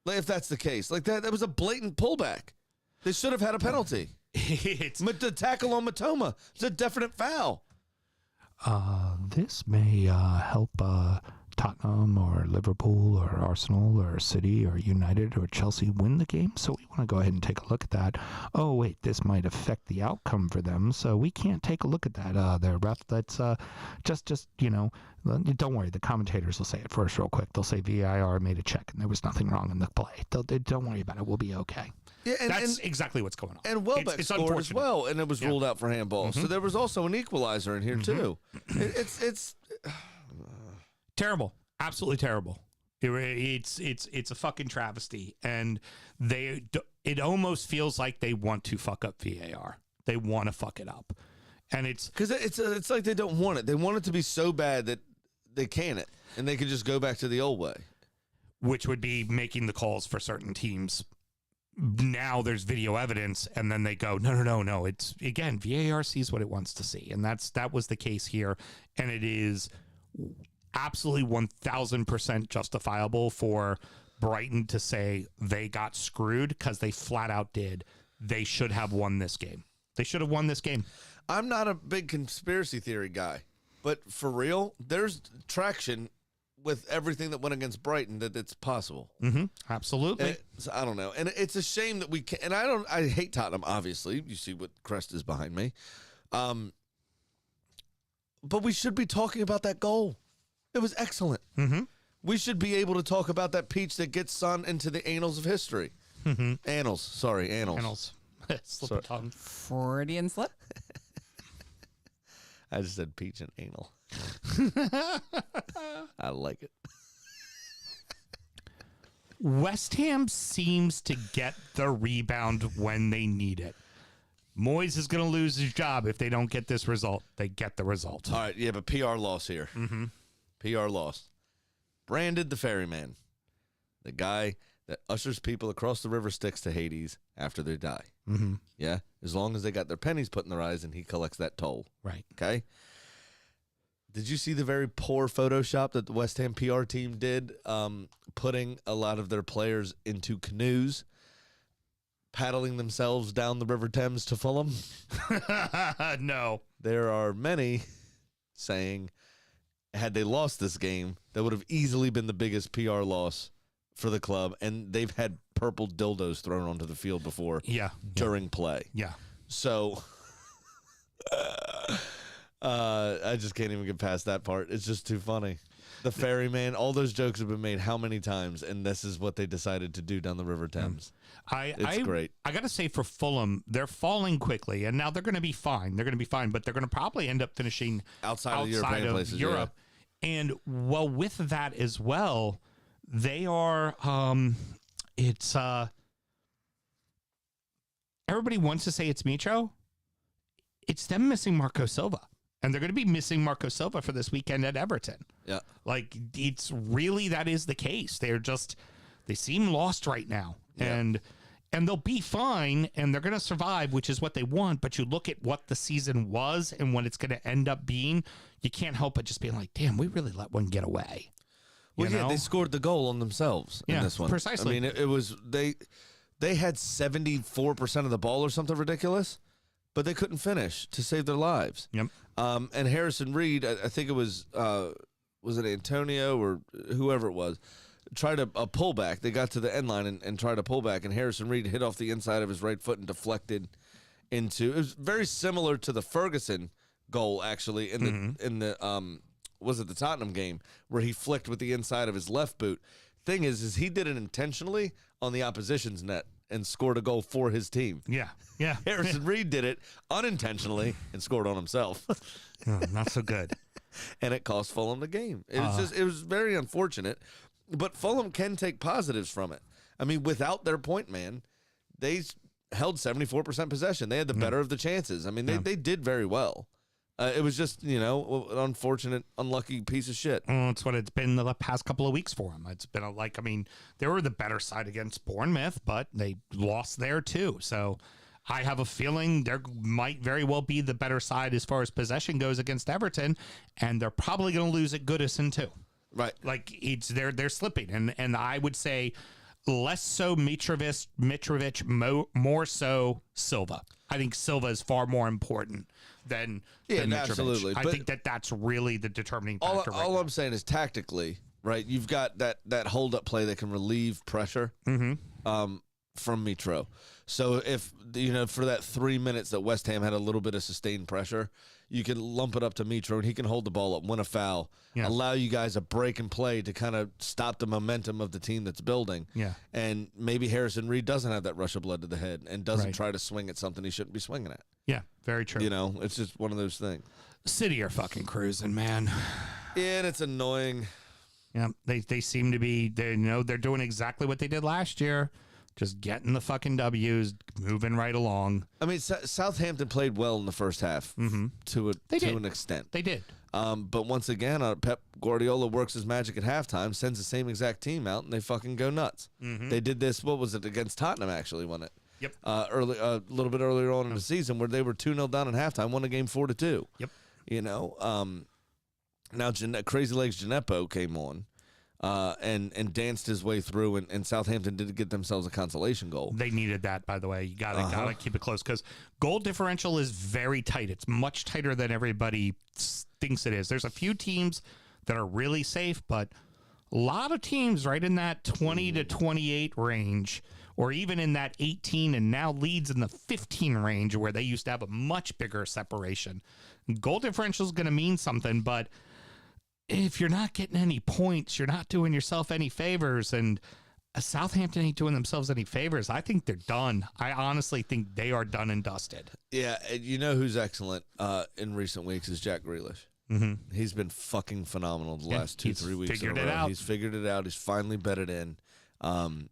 Like, if that's the case. Like that was a blatant pullback. They should have had a penalty. The tackle on Matoma. It's a definite foul. This may help Tottenham or Liverpool or Arsenal or City or United or Chelsea win the game, so we want to go ahead and take a look at that. Oh, wait, this might affect the outcome for them, so we can't take a look at that there, ref. Let's just, don't worry, the commentators will say it first real quick. They'll say VAR made a check and there was nothing wrong in the play. Don't worry about it. We'll be okay. Yeah, That's exactly what's going on. And Welbeck it's scored as well, and it was ruled out for handball. So there was also an equalizer in here, too. It's terrible, absolutely terrible. It's a fucking travesty, and it almost feels like they want to fuck up VAR. They want to fuck it up, and it's because it's like they don't want it. They want it to be so bad that they can't it, and they can just go back to the old way, which would be making the calls for certain teams. Now there's video evidence, and then they go, no. It's, again, VAR sees what it wants to see, and that was the case here, and it is absolutely 1,000% justifiable for Brighton to say they got screwed because they flat out did. They should have won this game. They should have won this game. I'm not a big conspiracy theory guy, but for real, there's traction with everything that went against Brighton that it's possible. Absolutely. So I don't know. And it's a shame that we can't, and I hate Tottenham, obviously. You see what crest is behind me. But we should be talking about that goal. It was excellent. We should be able to talk about that peach that gets Son into the annals of history. Annals. Sorry, annals. Annals. Slip of tongue. Freudian slip. I just said peach and anal. I like it. West Ham seems to get the rebound when they need it. Moyes is going to lose his job if they don't get this result. They get the result. All right, yeah, but PR loss here. PR loss. Branded the ferryman. The guy that ushers people across the river Styx to Hades after they die. Yeah, as long as they got their pennies put in their eyes and he collects that toll. Right. Okay? Did you see the very poor Photoshop that the West Ham PR team did, putting a lot of their players into canoes, paddling themselves down the River Thames to Fulham? No. There are many saying, had they lost this game, that would have easily been the biggest PR loss for the club, and they've had purple dildos thrown onto the field before during play. Yeah. So I just can't even get past that part. It's just too funny. The ferryman, all those jokes have been made how many times, and this is what they decided to do down the River Thames. It's great. I got to say, for Fulham, they're falling quickly, and now they're going to be fine. They're going to be fine, but they're going to probably end up finishing outside of the European places, Europe. Yeah. And, well, with that as well, they are, everybody wants to say it's Micho. It's them missing Marco Silva. And they're going to be missing Marco Silva for this weekend at Everton. Yeah. Like, it's really, that is the case. They seem lost right now. Yeah. And they'll be fine, and they're going to survive, which is what they want. But you look at what the season was and what it's going to end up being, you can't help but just being like, damn, we really let one get away. Well, yeah, they scored the goal on themselves in this one. Precisely. I mean, it was, they had 74% of the ball or something ridiculous, but they couldn't finish to save their lives. Yep. And Harrison Reed, I think it was it Antonio or whoever it was, tried a pullback. They got to the end line and tried a pullback, and Harrison Reed hit off the inside of his right foot and deflected into. It was very similar to the Ferguson goal, actually, in the was it the Tottenham game where he flicked with the inside of his left boot. Thing is he did it intentionally on the opposition's net and scored a goal for his team. Yeah. Yeah. Harrison Reed did it unintentionally and scored on himself. Oh, not so good. And it cost Fulham the game. It was very unfortunate, but Fulham can take positives from it. I mean, without their point man, they held 74% possession. They had the better of the chances. I mean, they did very well. It was just, an unfortunate, unlucky piece of shit. It's what it's been the past couple of weeks for them. It's been they were the better side against Bournemouth, but they lost there too. So I have a feeling there might very well be the better side as far as possession goes against Everton, and they're probably going to lose at Goodison too. Right. Like they're slipping, and I would say less so Mitrovic, more so Silva. I think Silva is far more important than Mitrovic. Absolutely. I think that's really the determining factor. All I'm saying is tactically, right? You've got that hold up play that can relieve pressure from Mitro. So if for that 3 minutes that West Ham had a little bit of sustained pressure, you can lump it up to Mitro and he can hold the ball up, win a foul, allow you guys a break and play to kind of stop the momentum of the team that's building. Yeah. And maybe Harrison Reed doesn't have that rush of blood to the head and doesn't try to swing at something he shouldn't be swinging at. Yeah, very true. It's just one of those things. City are fucking cruising, man. Yeah, and it's annoying. Yeah, they seem to be. They're doing exactly what they did last year. Just getting the fucking W's, moving right along. I mean, Southampton played well in the first half to an extent. They did. But once again, Pep Guardiola works his magic at halftime, sends the same exact team out, and they fucking go nuts. They did this, what was it, against Tottenham, actually, wasn't it? Yep. A little bit earlier on in the season where they were 2-0 down at halftime, won the game 4-2. Yep. Now Crazy Legs Gineppo came on. And danced his way through, and Southampton did get themselves a consolation goal. They needed that, by the way. You gotta keep it close because goal differential is very tight. It's much tighter than everybody thinks it is. There's a few teams that are really safe, but a lot of teams right in that 20 to 28 range, or even in that 18, and now leads in the 15 range where they used to have a much bigger separation. Goal differential is going to mean something, but if you're not getting any points, you're not doing yourself any favors, and Southampton ain't doing themselves any favors. I think they're done. I honestly think they are done and dusted. Yeah, and you know who's excellent in recent weeks is Jack Grealish. He's been fucking phenomenal the last 2-3 weeks. Figured it out. He's figured it out. He's finally bedded in, and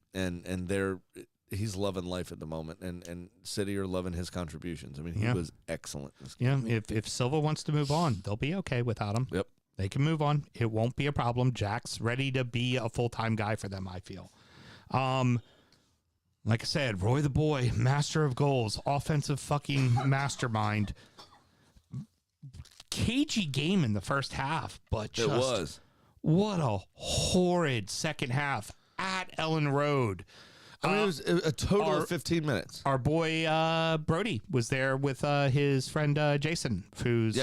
he's loving life at the moment, and City are loving his contributions. I mean, he was excellent. Yeah, if Silva wants to move on, they'll be okay without him. Yep. They can move on. It won't be a problem. Jack's ready to be a full-time guy for them, I feel. Like I said, Roy the Boy, master of goals, offensive fucking mastermind. Cagey game in the first half, but just It was. What a horrid second half at Ellen Road. I mean, it was a total of 15 minutes. Our boy Brody was there with his friend Jason, who's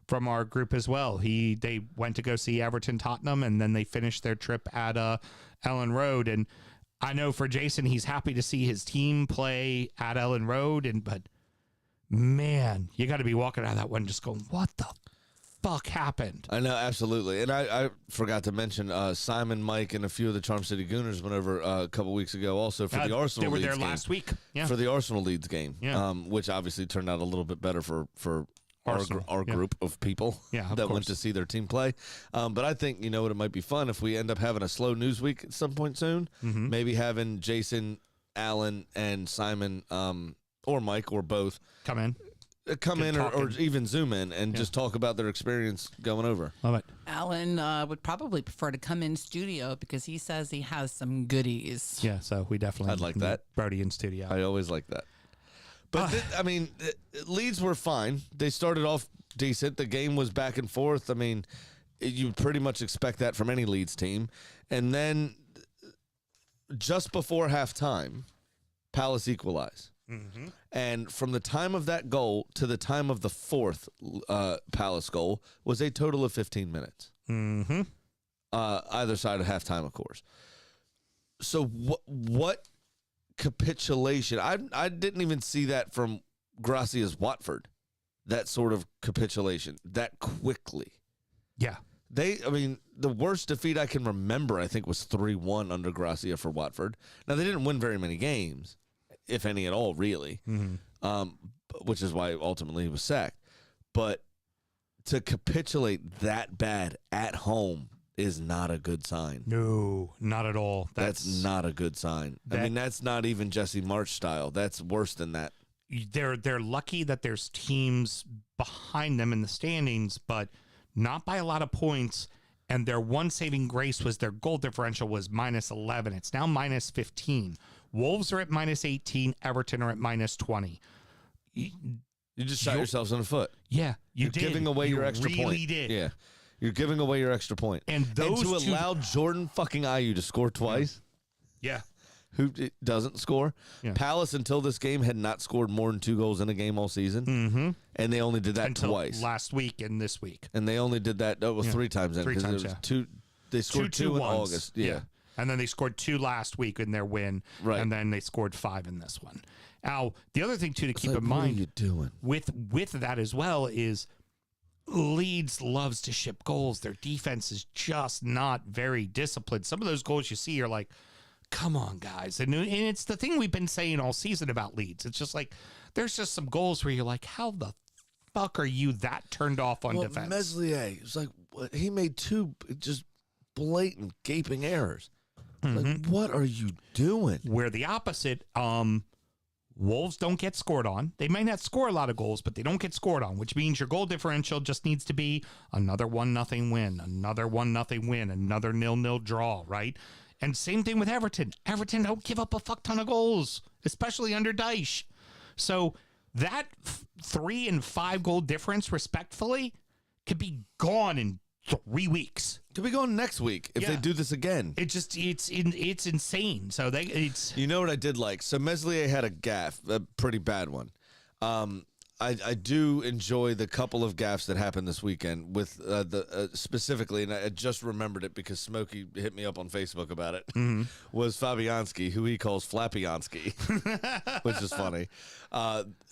from our group as well. They went to go see Everton Tottenham, and then they finished their trip at Ellen Road. And I know for Jason, he's happy to see his team play at Ellen Road. But man, you got to be walking out of that one just going, what the fuck happened? I know, absolutely. And I forgot to mention Simon, Mike, and a few of the Charm City Gooners went over a couple weeks ago also for the Arsenal Leeds game. They were there last week. Yeah. For the Arsenal Leeds game, Yeah. Which obviously turned out a little bit better for our group of people that went to see their team play. But I think, it might be fun if we end up having a slow news week at some point soon. Maybe having Jason, Alan, and Simon or Mike or both come in or even Zoom in and just talk about their experience going over. Love it. Alan would probably prefer to come in studio because he says he has some goodies. Yeah, so we definitely I'd like that. Brody in studio. I always like that. But, Leeds were fine. They started off decent. The game was back and forth. I mean, you pretty much expect that from any Leeds team. And then just before halftime, Palace equalized. And from the time of that goal to the time of the fourth Palace goal was a total of 15 minutes. Either side of halftime, of course. So what capitulation? I didn't even see that from Gracia's Watford. That sort of capitulation that quickly. Yeah. the worst defeat I can remember, I think, was 3-1 under Gracia for Watford. Now, they didn't win very many games, if any at all, really, which is why ultimately he was sacked. But to capitulate that bad at home is not a good sign. No, not at all. That's not a good sign. I mean, that's not even Jesse March style. That's worse than that. They're lucky that there's teams behind them in the standings, but not by a lot of points. And their one saving grace was their goal differential was -11. It's now -15. Wolves are at -18. Everton are at -20. You just shot yourselves in the foot. Yeah, You're did. giving away your extra really point. Did. Yeah. You're giving away your extra point. And those to two, allow Jordan fucking Ayew to score twice, yeah, who doesn't score. Yeah. Palace, until this game, had not scored more than 2 goals in a game all season. And they only did that until twice. last week and this week. And they only did that 3 times then. 3 times, it was yeah. 2. They scored 2 in once. August. Yeah. And then they scored 2 last week in their win. Right. And then they scored 5 in this one. Now, the other thing, too, to keep Like, in what mind are you doing? with that as well is Leeds loves to ship goals. Their defense is just not very disciplined. Some of those goals you see are like, come on, guys. And it's the thing we've been saying all season about Leeds. It's just like, there's just some goals where you're like, how the fuck are you that turned off on defense? Meslier, it was like, he made 2 just blatant gaping errors. Like, what are you doing? Where the opposite, Wolves don't get scored on. They may not score a lot of goals, but they don't get scored on, which means your goal differential just needs to be another 1-0 win, another 1-0 win, another 0-0 draw, right? And same thing with Everton. Everton don't give up a fuck ton of goals, especially under Dyche. So that 3 and 5 goal difference, respectfully, could be gone in 3 weeks. Could be going next week if they do this again. It's insane. So You know what I did like? So Meslier had a gaffe, a pretty bad one. I do enjoy the couple of gaffes that happened this weekend with specifically, and I just remembered it because Smokey hit me up on Facebook about it, was Fabianski, who he calls Flappionski, which is funny.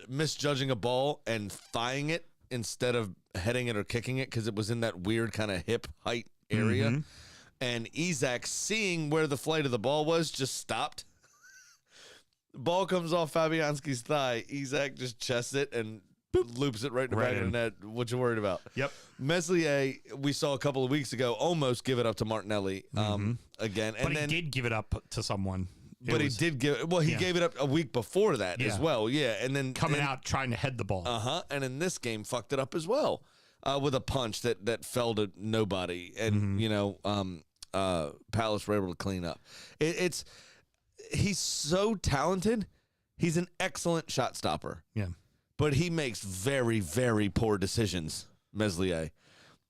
Misjudging a ball and thighing it instead of heading it or kicking it because it was in that weird kind of hip height area. And Isak, seeing where the flight of the ball was, just stopped. Ball comes off Fabianski's thigh. Isak just chests it and loops it right in the back of the net. What you worried about? Yep. Meslier, we saw a couple of weeks ago, almost give it up to Martinelli again. But he did give it up to someone. He did give it. Well, he gave it up a week before that as well. Yeah, and then coming out trying to head the ball. And in this game, fucked it up as well with a punch that fell to nobody, and Palace were able to clean up. He's so talented. He's an excellent shot stopper. Yeah, but he makes very, very poor decisions, Meslier.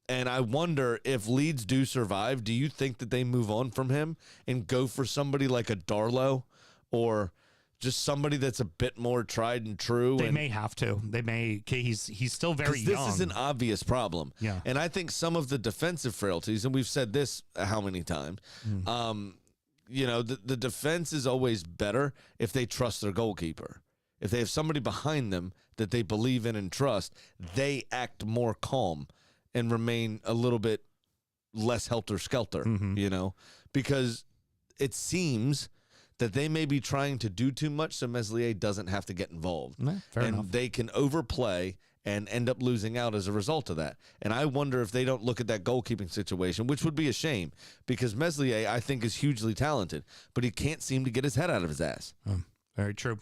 And I wonder if Leeds do survive, do you think that they move on from him and go for somebody like a Darlow or just somebody that's a bit more tried and true? They may have to. They may. He's still very young. This is an obvious problem. Yeah. And I think some of the defensive frailties, and we've said this how many times, the defense is always better if they trust their goalkeeper. If they have somebody behind them that they believe in and trust, they act more calm and remain a little bit less helter-skelter, because it seems that they may be trying to do too much so Meslier doesn't have to get involved. Fair enough. They can overplay and end up losing out as a result of that. And I wonder if they don't look at that goalkeeping situation, which would be a shame, because Meslier, I think, is hugely talented, but he can't seem to get his head out of his ass. Very true.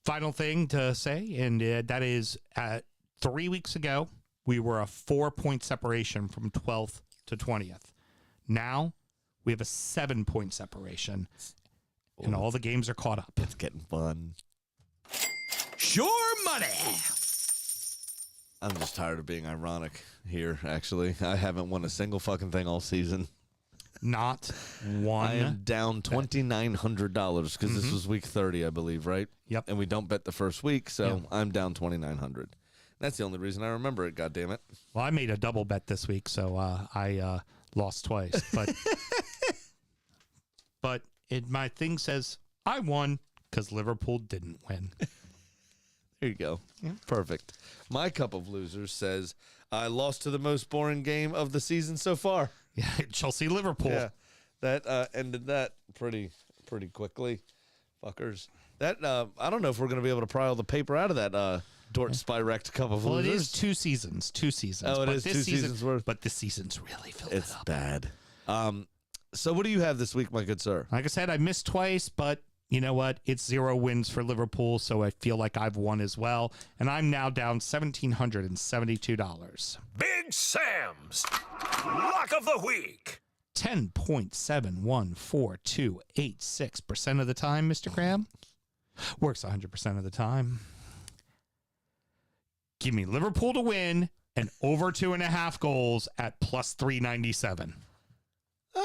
Final thing to say, and that is 3 weeks ago, we were a 4-point separation from 12th to 20th. Now we have a 7-point separation, and all the games are caught up. It's getting fun. Sure money. I'm just tired of being ironic here, actually. I haven't won a single fucking thing all season. Not one. I am down $2,900 because this was week 30, I believe, right? Yep. And we don't bet the first week, so I'm down $2,900. That's the only reason I remember it, goddammit. Well, I made a double bet this week, so I lost twice. But my thing says I won because Liverpool didn't win. There you go. Yeah. Perfect. My cup of losers says I lost to the most boring game of the season so far. Yeah, Chelsea Liverpool. Yeah, that ended that pretty quickly, fuckers. That I don't know if we're gonna be able to pry all the paper out of that Dort Spy-wrecked cup of Well, losers. it is 2 seasons. 2 seasons. Oh, it but is this 2 season, seasons worth. But this season's really filled It's it up. bad. So what do you have this week, my good sir? Like I said, I missed twice, but you know what? It's 0 wins for Liverpool, so I feel like I've won as well. And I'm now down $1,772. Big Sam's Lock of the Week. 10.714286% of the time, Mr. Graham. Works 100% of the time. Give me Liverpool to win and over 2.5 goals at plus 397.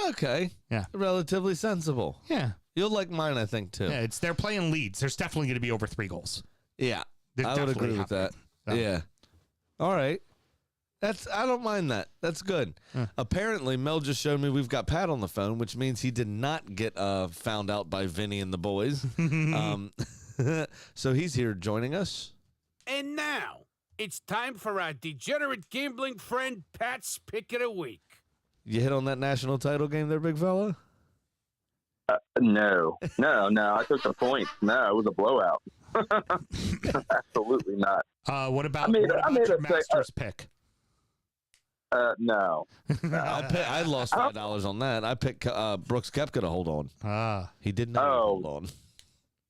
Okay. Yeah. Relatively sensible. Yeah. You'll like mine, I think, too. Yeah, they're playing Leeds. There's definitely going to be over 3 goals. Yeah. They're I would definitely agree with that. happening. So. Yeah. All right. I don't mind that. That's good. Apparently, Mel just showed me we've got Pat on the phone, which means he did not get found out by Vinny and the boys. So he's here joining us. And now, it's time for our degenerate gambling friend Pat's Pick of the Week. You hit on that national title game there, big fella? No. I took the points. No, it was a blowout. Absolutely not. What about I made your a Masters pick? No. I lost $5 on that. I picked Brooks Koepka to hold on. He did not hold on.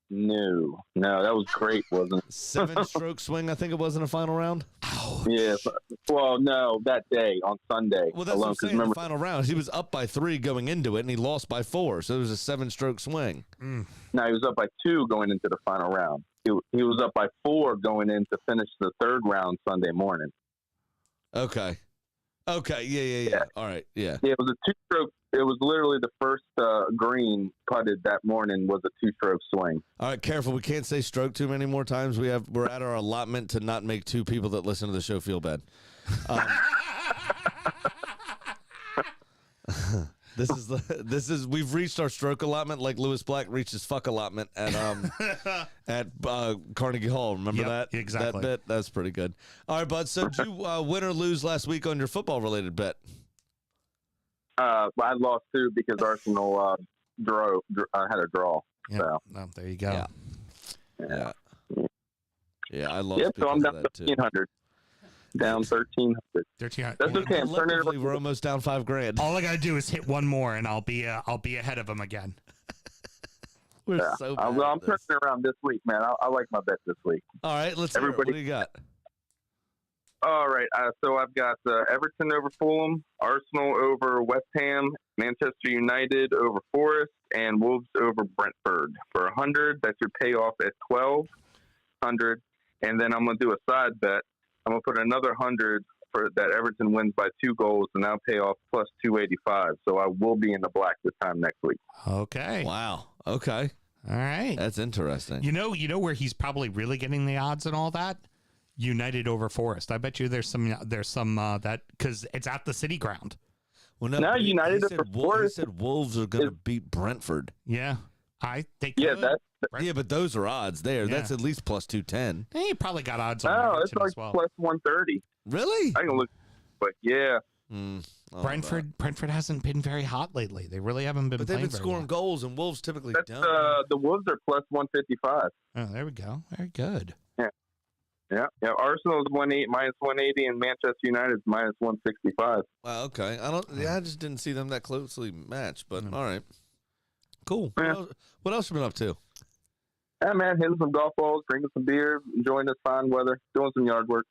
No, that was great, wasn't it? 7-stroke swing, I think it was in the final round. Yeah. Well, no, that day on Sunday. Well, that's what I'm saying. The final round, he was up by 3 going into it, and he lost by 4. So it was a 7-stroke swing. No, he was up by 2 going into the final round. He was up by 4 going in to finish the 3rd round Sunday morning. Okay. Yeah. All right. Yeah. Yeah, it was a 2-stroke. It was literally the first green putted that morning was a 2-stroke swing. All right, careful. We can't say stroke too many more times. We're at our allotment to not make 2 people that listen to the show feel bad. We've reached our stroke allotment like Lewis Black reached his fuck allotment at Carnegie Hall. Remember that? Exactly. That bit? That's pretty good. All right, bud. So did you win or lose last week on your football related bet? I lost 2 because Arsenal had a draw. Yeah. So. Oh, there you go. Yeah, I lost. Yep, so I'm down that, 1,500. Down 1,300. 1,300. That's okay. I'm turning it We're almost down $5,000. All I gotta do is hit one more, and I'll be ahead of him again. We're so bad. I'm turning it around this week, man. I like my bet this week. All right, let's hear it. What do you got? All right, so I've got Everton over Fulham, Arsenal over West Ham, Manchester United over Forest, and Wolves over Brentford. For 100, that's your payoff at 1,200. And then I'm going to do a side bet. I'm going to put another 100 for that Everton wins by 2 goals, and I'll pay off plus 285. So I will be in the black this time next week. Okay. Wow. Okay. All right. That's interesting. You know where he's probably really getting the odds and all that? United over Forest. I bet you there's some that because it's at the City Ground. Well, no, United over Forest. He said Wolves are going to beat Brentford. Yeah, they could. Yeah, but those are odds there. Yeah. That's at least plus 210. He probably got odds on No, it's Everton like as well. plus 130. Really? I can look, but yeah. Brentford hasn't been very hot lately. They really haven't been. But they've playing been very scoring well. goals, and Wolves typically That's, don't. the Wolves are plus 155. Oh, there we go. Very good. Yeah. Arsenal is minus 180, and Manchester United is minus 165. Wow. Okay. I just didn't see them that closely matched. But all right. Cool. Yeah. What else you been up to? Yeah, man, hitting some golf balls, drinking some beer, enjoying this fine weather, doing some yard work.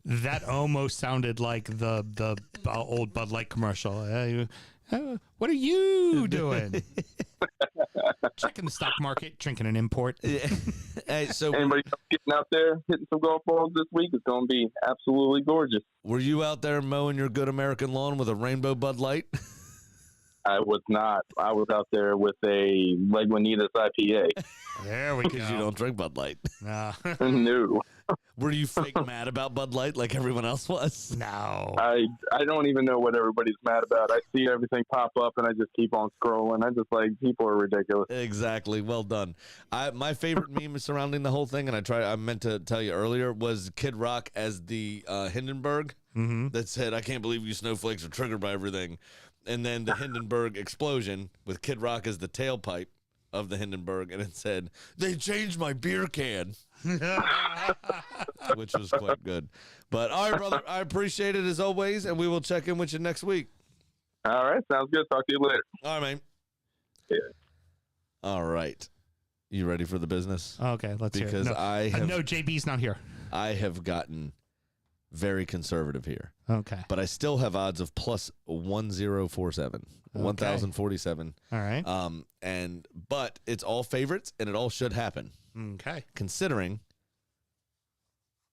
That almost sounded like the old Bud Light commercial. What are you doing? Checking the stock market, drinking an import. Yeah. Hey, so anybody getting out there hitting some golf balls this week? It's going to be absolutely gorgeous. Were you out there mowing your good American lawn with a rainbow Bud Light? I was not. I was out there with a Lagunitas IPA. There we go. Because you don't drink Bud Light. No. Were you fake mad about Bud Light like everyone else was? No. I don't even know what everybody's mad about. I see everything pop up and I just keep on scrolling. I just like, people are ridiculous. Exactly. Well done. My favorite meme surrounding the whole thing, and I meant to tell you earlier, was Kid Rock as the Hindenburg that said, "I can't believe you snowflakes are triggered by everything." And then the Hindenburg explosion with Kid Rock as the tailpipe of the Hindenburg, and it said, "They changed my beer can." Which was quite good. But all right, brother, I appreciate it as always, and we will check in with you next week. All right. Sounds good. Talk to you later. All right, man. Yeah. All right. You ready for the business? Okay, let's hear it. Because No, JB's not here. I have gotten very conservative here. Okay. But I still have odds of plus 1047. 1047. All right. But it's all favorites and it all should happen. Okay. Considering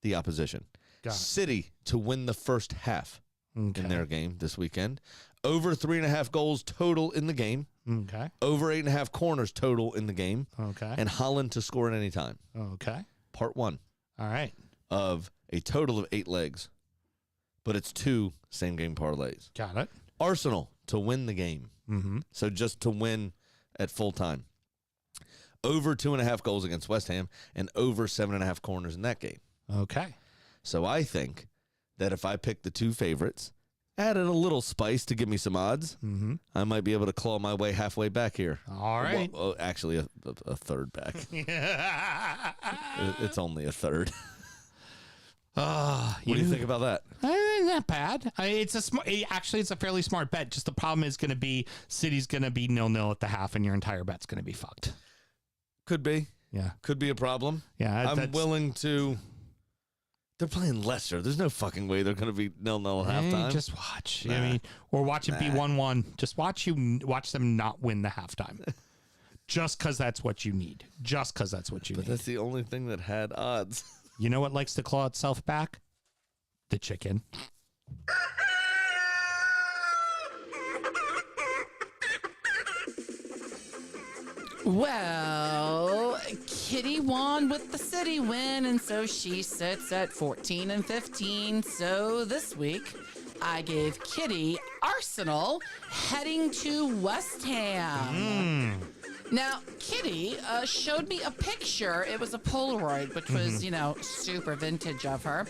the opposition. Got it. City to win the first half in their game this weekend. Over 3.5 goals total in the game. Okay. Over 8.5 corners total in the game. Okay. And Holland to score at any time. Okay. Part 1 All right. of a total of 8 legs. But it's 2 same game parlays. Got it. Arsenal to win the game. Mm-hmm. So just to win at full time. Over 2.5 goals against West Ham and over 7.5 corners in that game. Okay. So I think that if I pick the 2 favorites, added a little spice to give me some odds, I might be able to claw my way halfway back here. All right. Well, actually, a third back. It's only a third. What do you think about that? Not bad. Actually, it's a fairly smart bet. Just the problem is going to be City's going to be 0-0 at the half, and your entire bet's going to be fucked. Could be. Yeah. Could be a problem. Yeah. I'm willing to. They're playing Leicester. There's no fucking way they're going to be 0-0 at halftime. Just watch. I mean, or watch it be 1-1. Just watch them not win the halftime. Just because that's what you need. Just because that's what you need. But that's the only thing that had odds. You know what likes to claw itself back? The chicken. Well, Kitty won with the City win, and so she sits at 14 and 15. So this week, I gave Kitty Arsenal heading to West Ham. Now, Kitty showed me a picture. It was a Polaroid, which was, super vintage of her.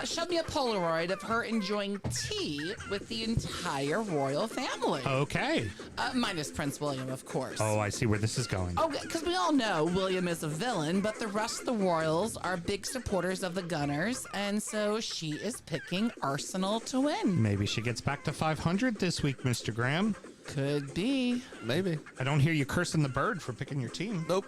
Showed me a Polaroid of her enjoying tea with the entire royal family. Okay. Minus Prince William, of course. Oh, I see where this is going. Oh, because we all know William is a villain, but the rest of the royals are big supporters of the Gunners, and so she is picking Arsenal to win. Maybe she gets back to 500 this week, Mr. Graham. Could be. Maybe. I don't hear you cursing the bird for picking your team. Nope.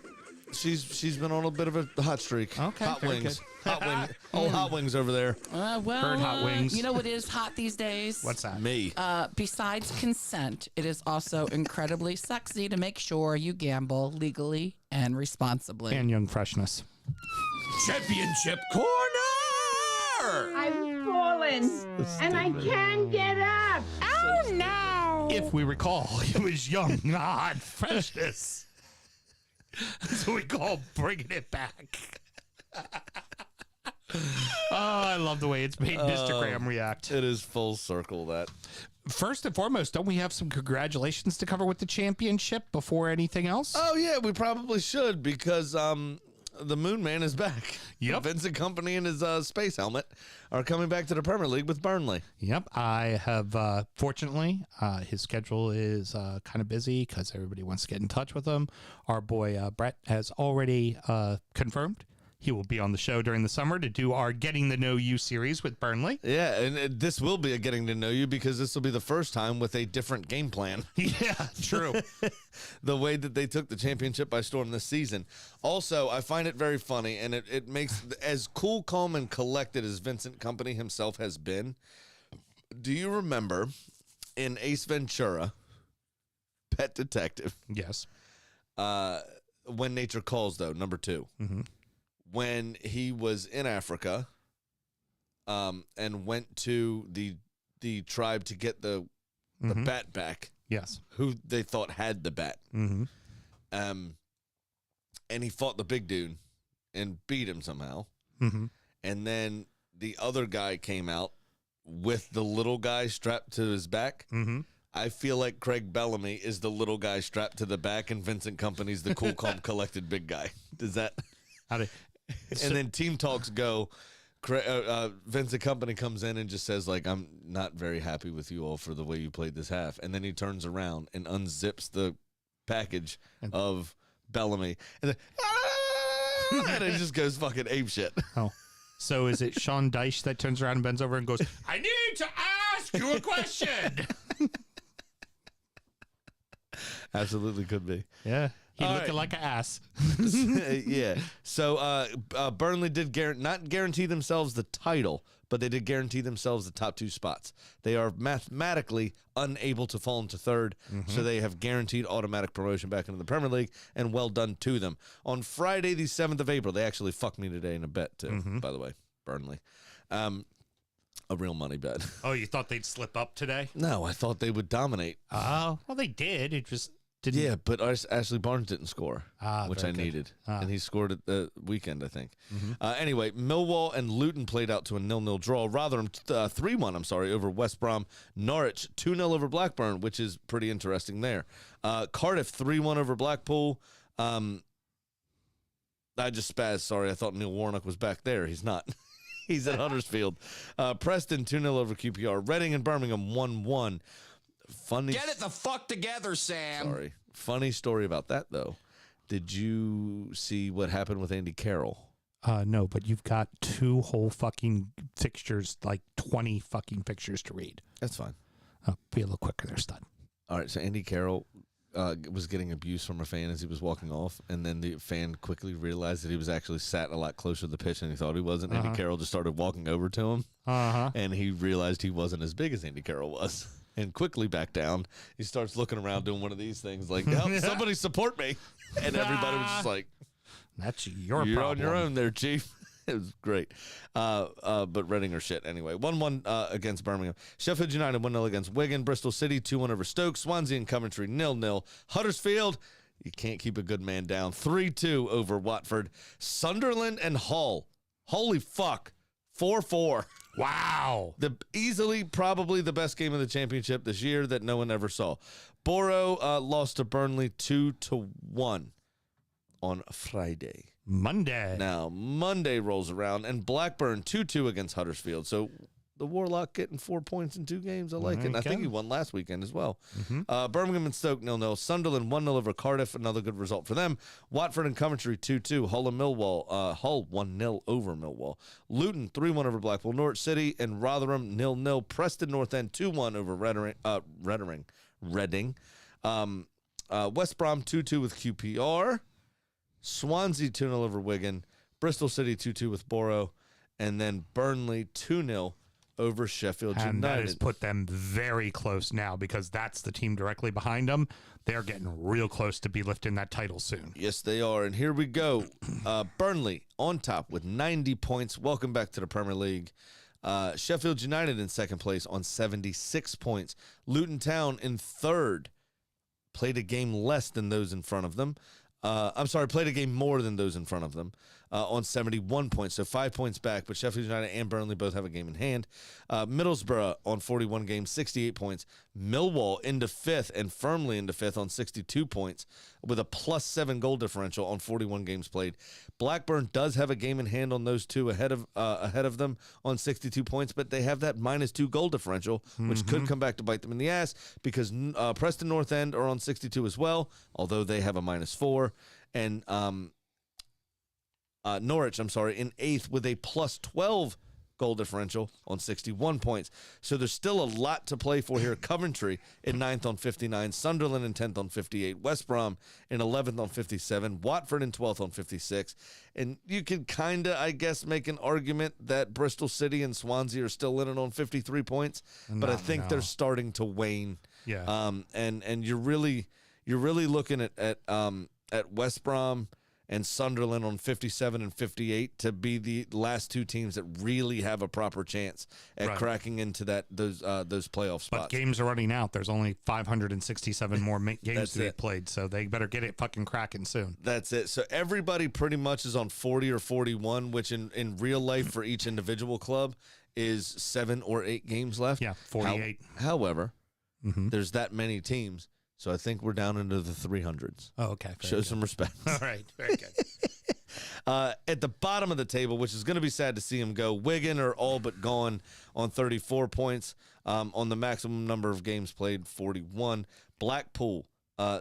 She's been on a bit of a hot streak. Okay, Hot very wings. good. Hot wing. Oh, hot wings over there. Bird hot wings. You know what is hot these days? What's that? Me. Besides consent, it is also incredibly sexy to make sure you gamble legally and responsibly. And young freshness. Championship corner! I've fallen and I can't get up. Oh no! If we recall, it was young, hot freshness. That's what we call bringing it back. Oh, I love the way it's made Mr. Graham react. It is full circle, that. First and foremost, don't we have some congratulations to cover with the championship before anything else? Oh, yeah, we probably should because the Moon Man is back. Yep. Vincent Kompany and his space helmet are coming back to the Premier League with Burnley. Yep. I have, fortunately, his schedule is kind of busy because everybody wants to get in touch with him. Our boy Brett has already confirmed he will be on the show during the summer to do our Getting to Know You series with Burnley. Yeah, and this will be a Getting to Know You because this will be the first time with a different game plan. Yeah, true. The way that they took the championship by storm this season. Also, I find it very funny, and it makes, as cool, calm, and collected as Vincent Kompany himself has been. Do you remember in Ace Ventura, Pet Detective? Yes. When Nature Calls, though, number 2. Mm-hmm. When he was in Africa and went to the tribe to get the bat back. Yes. Who they thought had the bat. Mm-hmm. And he fought the big dude and beat him somehow. Mm-hmm. and then the other guy came out with the little guy strapped to his back. Mm-hmm. I feel like Craig Bellamy is the little guy strapped to the back, and Vincent Kompany's the cool, calm, collected big guy. Does that? And then team talks go. Vincent Kompany comes in and just says, like, I'm not very happy with you all for the way you played this half. And then he turns around and unzips the package of Bellamy. And then, and it just goes fucking apeshit. Oh. So is it Sean Dyche that turns around and bends over and goes, I need to ask you a question? Absolutely could be. Yeah. He All looking right. like an ass. Yeah. So Burnley did not guarantee themselves the title, but they did guarantee themselves the top 2 spots. They are mathematically unable to fall into third, so they have guaranteed automatic promotion back into the Premier League, and well done to them. On Friday, the 7th of April, they actually fucked me today in a bet, too, by the way, Burnley. A real money bet. Oh, you thought they'd slip up today? No, I thought they would dominate. Oh, well, they did. It just didn't. Yeah, but Ashley Barnes didn't score, which I very good. needed. And he scored at the weekend, I think. Anyway, Millwall and Luton played out to a 0-0 draw. Rotherham 3-1, over West Brom. Norwich 2-0 over Blackburn, which is pretty interesting there. Cardiff 3-1 over Blackpool. I just spazzed. Sorry, I thought Neil Warnock was back there. He's not. He's at Huddersfield. Preston 2-0 over QPR. Reading and Birmingham 1-1. Funny. Get it the fuck together, Sam. Sorry. Funny story about that, though. Did you see what happened with Andy Carroll? No, but you've got 2 whole fucking fixtures, like 20 fucking fixtures to read. That's fine. Be a little quicker there, stud. All right, so Andy Carroll was getting abuse from a fan as he was walking off, and then the fan quickly realized that he was actually sat a lot closer to the pitch than he thought he was, and Andy Carroll just started walking over to him, and he realized he wasn't as big as Andy Carroll was, and quickly backed down. He starts looking around doing one of these things like, help, somebody support me, and everybody was just like, that's your you're problem. on your own there, Chief. It was great. But Reading are shit anyway. 1-1 against Birmingham. Sheffield United 1-0 against Wigan. Bristol City 2-1 over Stoke. Swansea and Coventry 0-0. Huddersfield, you can't keep a good man down. 3-2 over Watford. Sunderland and Hull. Holy fuck. 4-4. Wow. Easily probably the best game of the championship this year that no one ever saw. Borough lost to Burnley 2-1 on Friday. Monday. Now, Monday rolls around, and Blackburn 2-2 against Huddersfield. So the Warlock getting 4 points in 2 games. I like it. And I think he won last weekend as well. Birmingham and Stoke 0-0. Sunderland 1-0 over Cardiff. Another good result for them. Watford and Coventry 2-2. Hull and Millwall. Hull 1-0 over Millwall. Luton 3-1 over Blackpool. Norwich City and Rotherham 0-0. Preston North End 2-1 over Reading. West Brom 2-2 with QPR. Swansea 2-0 over Wigan, Bristol City 2-2 with Borough, and then Burnley 2-0 over Sheffield United. And that has put them very close now because that's the team directly behind them. They're getting real close to be lifting that title soon. Yes, they are. And here we go. Burnley on top with 90 points. Welcome back to the Premier League. Sheffield United in second place on 76 points. Luton Town in third. Played a game less than those in front of them. Played a game more than those in front of them on 71 points. So 5 points back, but Sheffield United and Burnley both have a game in hand. Middlesbrough on 41 games, 68 points. Millwall into fifth and firmly into fifth on 62 points with a +7 goal differential on 41 games played. Blackburn does have a game in hand on those two ahead of them on 62 points, but they have that -2 goal differential, which could come back to bite them in the ass because Preston North End are on 62 as well, although they have a -4. And Norwich, in eighth with a +12 goal differential on 61 points. So there's still a lot to play for here. Coventry in 9th on 59, Sunderland in 10th on 58, West Brom in 11th on 57, Watford in 12th on 56. And you can kind of, I guess, make an argument that Bristol City and Swansea are still in it on 53 points, but I think they're starting to wane. Yeah. And you're really looking at West Brom and Sunderland on 57 and 58 to be the last two teams that really have a proper chance at cracking into those playoff spots. But games are running out. There's only 567 more games to be played, so they better get it fucking cracking soon. That's it. So everybody pretty much is on 40 or 41, which in real life for each individual club is 7 or 8 games left. Yeah, 48. However, there's that many teams. So I think we're down into the 300s. Oh, okay. Show some respect. All right. Very good. At the bottom of the table, which is going to be sad to see them go, Wigan are all but gone on 34 points. On the maximum number of games played, 41. Blackpool,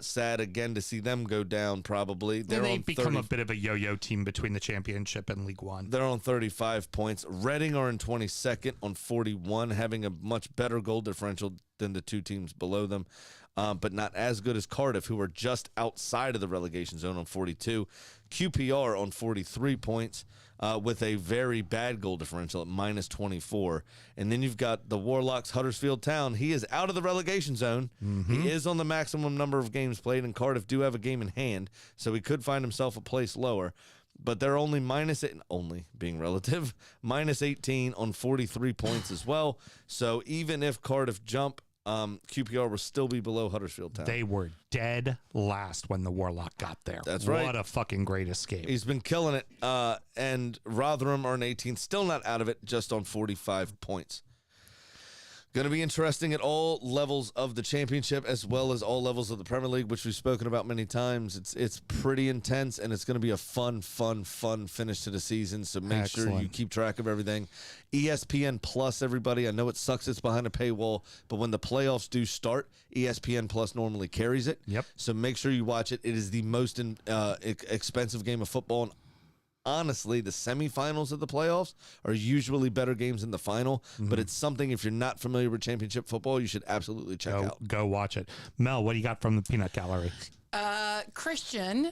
sad again to see them go down probably. They've become a bit of a yo-yo team between the Championship and League One. They're on 35 points. Reading are in 22nd on 41, having a much better goal differential than the two teams below them. But not as good as Cardiff, who are just outside of the relegation zone on 42. QPR on 43 points with a very bad goal differential at minus 24. And then you've got the Warlocks Huddersfield Town. He is out of the relegation zone. He is on the maximum number of games played, and Cardiff do have a game in hand, so he could find himself a place lower. But they're only being relative, minus 18 on 43 points as well. So even if Cardiff jump, QPR will still be below Huddersfield Town. They were dead last when the Warlock got there. That's right. What a fucking great escape. He's been killing it. And Rotherham are in 18th, still not out of it, just on 45 points. Going to be interesting at all levels of the championship as well as all levels of the Premier League, which we've spoken about many times. It's pretty intense, and it's going to be a fun finish to the season. So make sure you keep track of everything. ESPN Plus, everybody. I know it sucks it's behind a paywall, but when the playoffs do start, ESPN Plus normally carries it. Yep. So make sure you watch it. It is the most expensive game of football. And honestly, the semifinals of the playoffs are usually better games than the final, but it's something, if you're not familiar with championship football, you should absolutely check out. Go watch it. Mel, what do you got from the Peanut Gallery? Christian,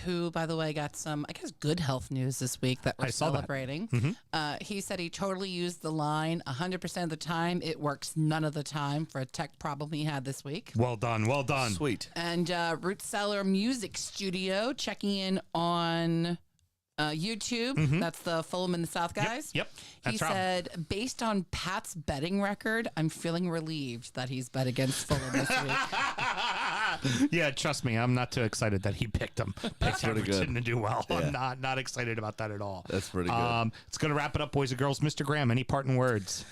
who, by the way, got some, I guess, good health news this week that we're celebrating. He said he totally used the line 100% of the time. It works none of the time for a tech problem he had this week. Well done. Well done. Sweet. And Root Cellar Music Studio checking in on YouTube. That's the Fulham in the South guys. Yep. He said, based on Pat's betting record, I'm feeling relieved that he's bet against Fulham this week. Yeah, trust me, I'm not too excited that he picked him. Picked Everton to do well. Yeah. I'm not excited about that at all. That's pretty good. It's going to wrap it up, boys and girls. Mr. Graham, any parting words?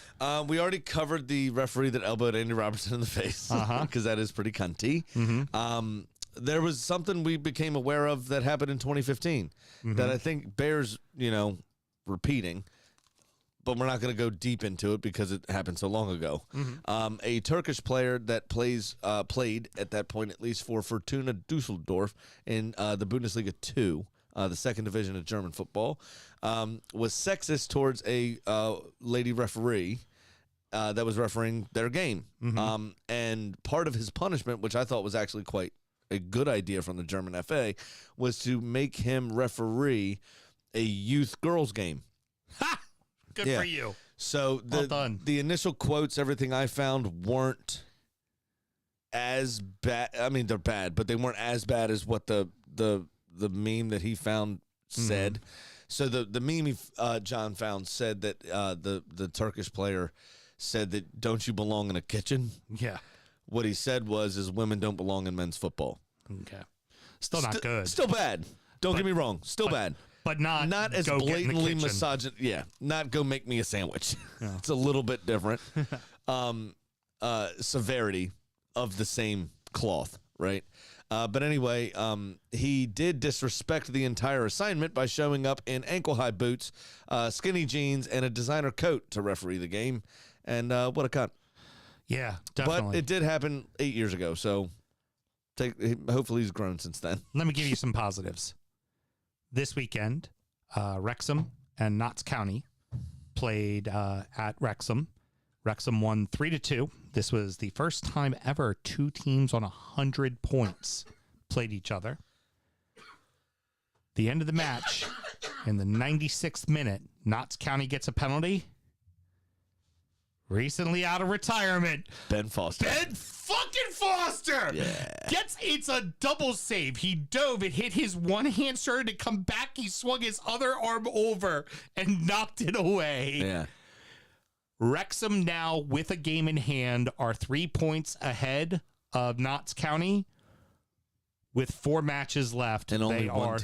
We already covered the referee that elbowed Andy Robertson in the face because that is pretty cunty. There was something we became aware of that happened in 2015 that I think bears, repeating, but we're not going to go deep into it because it happened so long ago. A Turkish player that played at that point, at least for Fortuna Dusseldorf in the Bundesliga 2, the second division of German football, was sexist towards a lady referee that was refereeing their game. And part of his punishment, which I thought was actually quite a good idea from the German FA, was to make him referee a youth girls game. Ha! Good for you. So the initial quotes, everything I found weren't as bad. I mean, they're bad, but they weren't as bad as what the meme that he found said. So the meme John found said that the Turkish player said that, "Don't you belong in a kitchen?" Yeah. What he said is women don't belong in men's football. Okay. Still not good. Still bad. Don't get me wrong. Still bad. But not as go blatantly misogynist. Yeah. Not go make me a sandwich. Yeah. It's a little bit different. Severity of the same cloth, right? But anyway, he did disrespect the entire assignment by showing up in ankle-high boots, skinny jeans, and a designer coat to referee the game. And what a cunt. Yeah, definitely. But it did happen 8 years ago, so hopefully he's grown since then. Let me give you some positives. This weekend, Wrexham and Notts County played at Wrexham. Wrexham won 3-2. This was the first time ever two teams on 100 points played each other. The end of the match, in the 96th minute, Notts County gets a penalty. recently out of retirement. Ben Foster. Ben fucking Foster! Yeah. It's a double save. He dove, it hit his one hand, started to come back, he swung his other arm over and knocked it away. Yeah. Wrexham now, with a game in hand, are 3 points ahead of Notts County with 4 matches left. And only one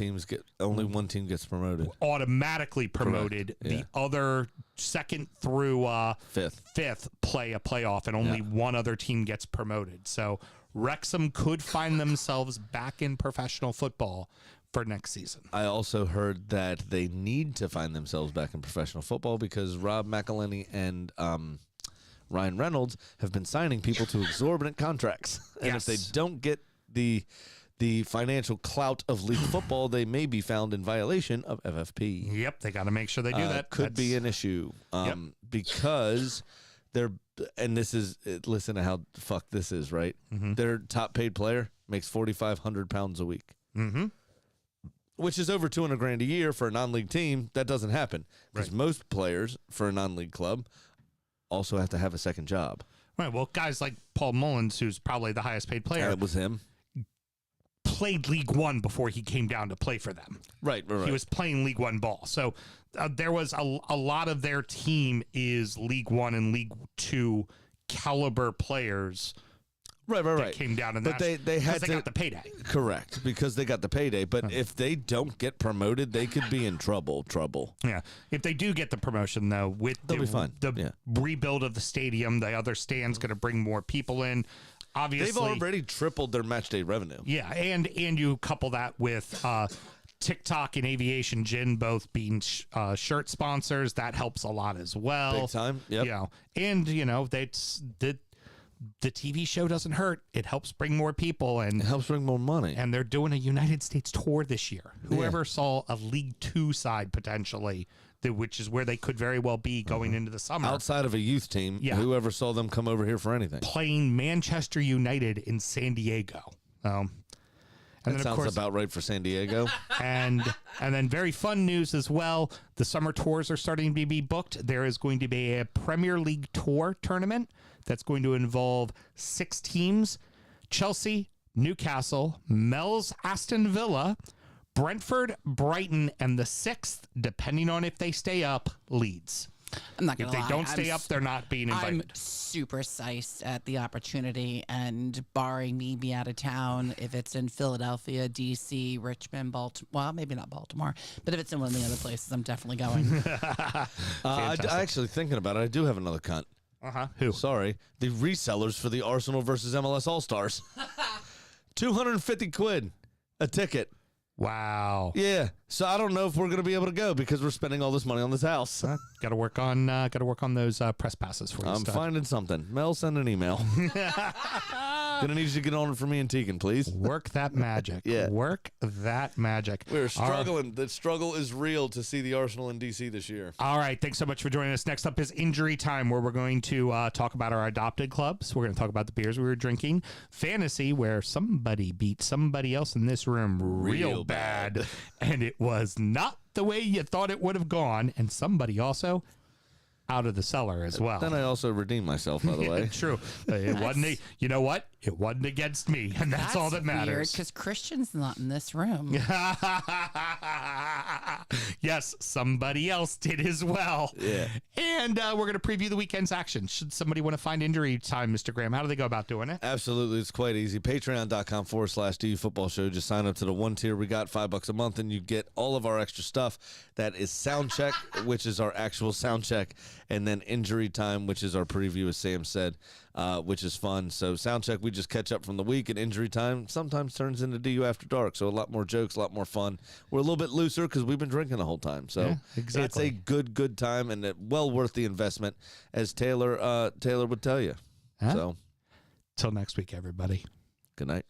team gets promoted. Automatically promoted. Correct. Yeah. The other second through fifth play a playoff, and only one other team gets promoted. So Wrexham could find themselves back in professional football for next season. I also heard that they need to find themselves back in professional football because Rob McElhenney and Ryan Reynolds have been signing people to exorbitant contracts. And if they don't get the financial clout of league football, they may be found in violation of FFP. Yep, they got to make sure they do that. Could be an issue because they're, and this is, listen to how fucked this is, right? Mm-hmm. Their top paid player makes £4,500 a week. Mm-hmm. Which is over $200,000 a year for a non-league team. That doesn't happen because most players for a non-league club also have to have a second job. Right. Well, guys like Paul Mullins, who's probably the highest paid player, That was him. played League One before he came down to play for them. Right. He was playing League One ball. So there was a lot of their team is League One and League Two caliber players. That came down in but that. they had they got the payday. Correct, because they got the payday. But if they don't get promoted, they could be in trouble. Yeah. If they do get the promotion, though, with They'll be fine. the rebuild of the stadium, the other stand's going to bring more people in. Obviously, They've already tripled their match day revenue. Yeah, and you couple that with TikTok and Aviation Gin both being shirt sponsors, that helps a lot as well. Big time. Yep. You know, and the TV show doesn't hurt. It helps bring more people and it helps bring more money. And they're doing a United States tour this year. Whoever saw a League Two side potentially, which is where they could very well be going into the summer. Outside of a youth team, whoever saw them come over here for anything. Playing Manchester United in San Diego. And that then, sounds of course, about right for San Diego. and then very fun news as well. The summer tours are starting to be booked. There is going to be a Premier League tour tournament that's going to involve 6 teams: Chelsea, Newcastle, Mel's Aston Villa, Brentford, Brighton, and the 6th, depending on if they stay up, Leeds. I'm not going to lie. If they don't stay up, they're not being invited. I'm super psyched at the opportunity, and barring me be out of town, if it's in Philadelphia, D.C., Richmond, Baltimore, well, maybe not Baltimore, but if it's in one of the other places, I'm definitely going. I actually, thinking about it, I do have another cunt. Who? Sorry. The resellers for the Arsenal versus MLS All-Stars. 250 quid a ticket. Wow. Yeah. So I don't know if we're going to be able to go because we're spending all this money on this house. Got to work on those press passes for you. I'm finding something. Mel, send an email. Gonna need you to get on it for me and Tegan, please. Work that magic. Yeah. Work that magic. We're struggling. The struggle is real to see the Arsenal in DC this year. All right. Thanks so much for joining us. Next up is Injury Time, where we're going to talk about our adopted clubs. We're going to talk about the beers we were drinking. Fantasy, where somebody beat somebody else in this room real bad. And it was not the way you thought it would have gone. And somebody also out of the cellar as well. Then I also redeemed myself, by the way. True. It wasn't. You know what? It wasn't against me, and that's all that matters. Because Christian's not in this room. Yes, somebody else did as well. Yeah. And we're going to preview the weekend's action. Should somebody want to find Injury Time, Mr. Graham, how do they go about doing it? Absolutely. It's quite easy. Patreon.com/DU Football Show. Just sign up to the one tier. We got $5 a month, and you get all of our extra stuff. That is Sound Check, which is our actual sound check, and then Injury Time, which is our preview, as Sam said, which is fun. So Sound Check, we just catch up from the week, and Injury Time sometimes turns into DU After Dark. So a lot more jokes, a lot more fun. We're a little bit looser because we've been drinking the whole time. So Yeah, exactly. It's a good time, and well worth the investment, as Taylor would tell you. Huh? So Till next week, everybody. good night.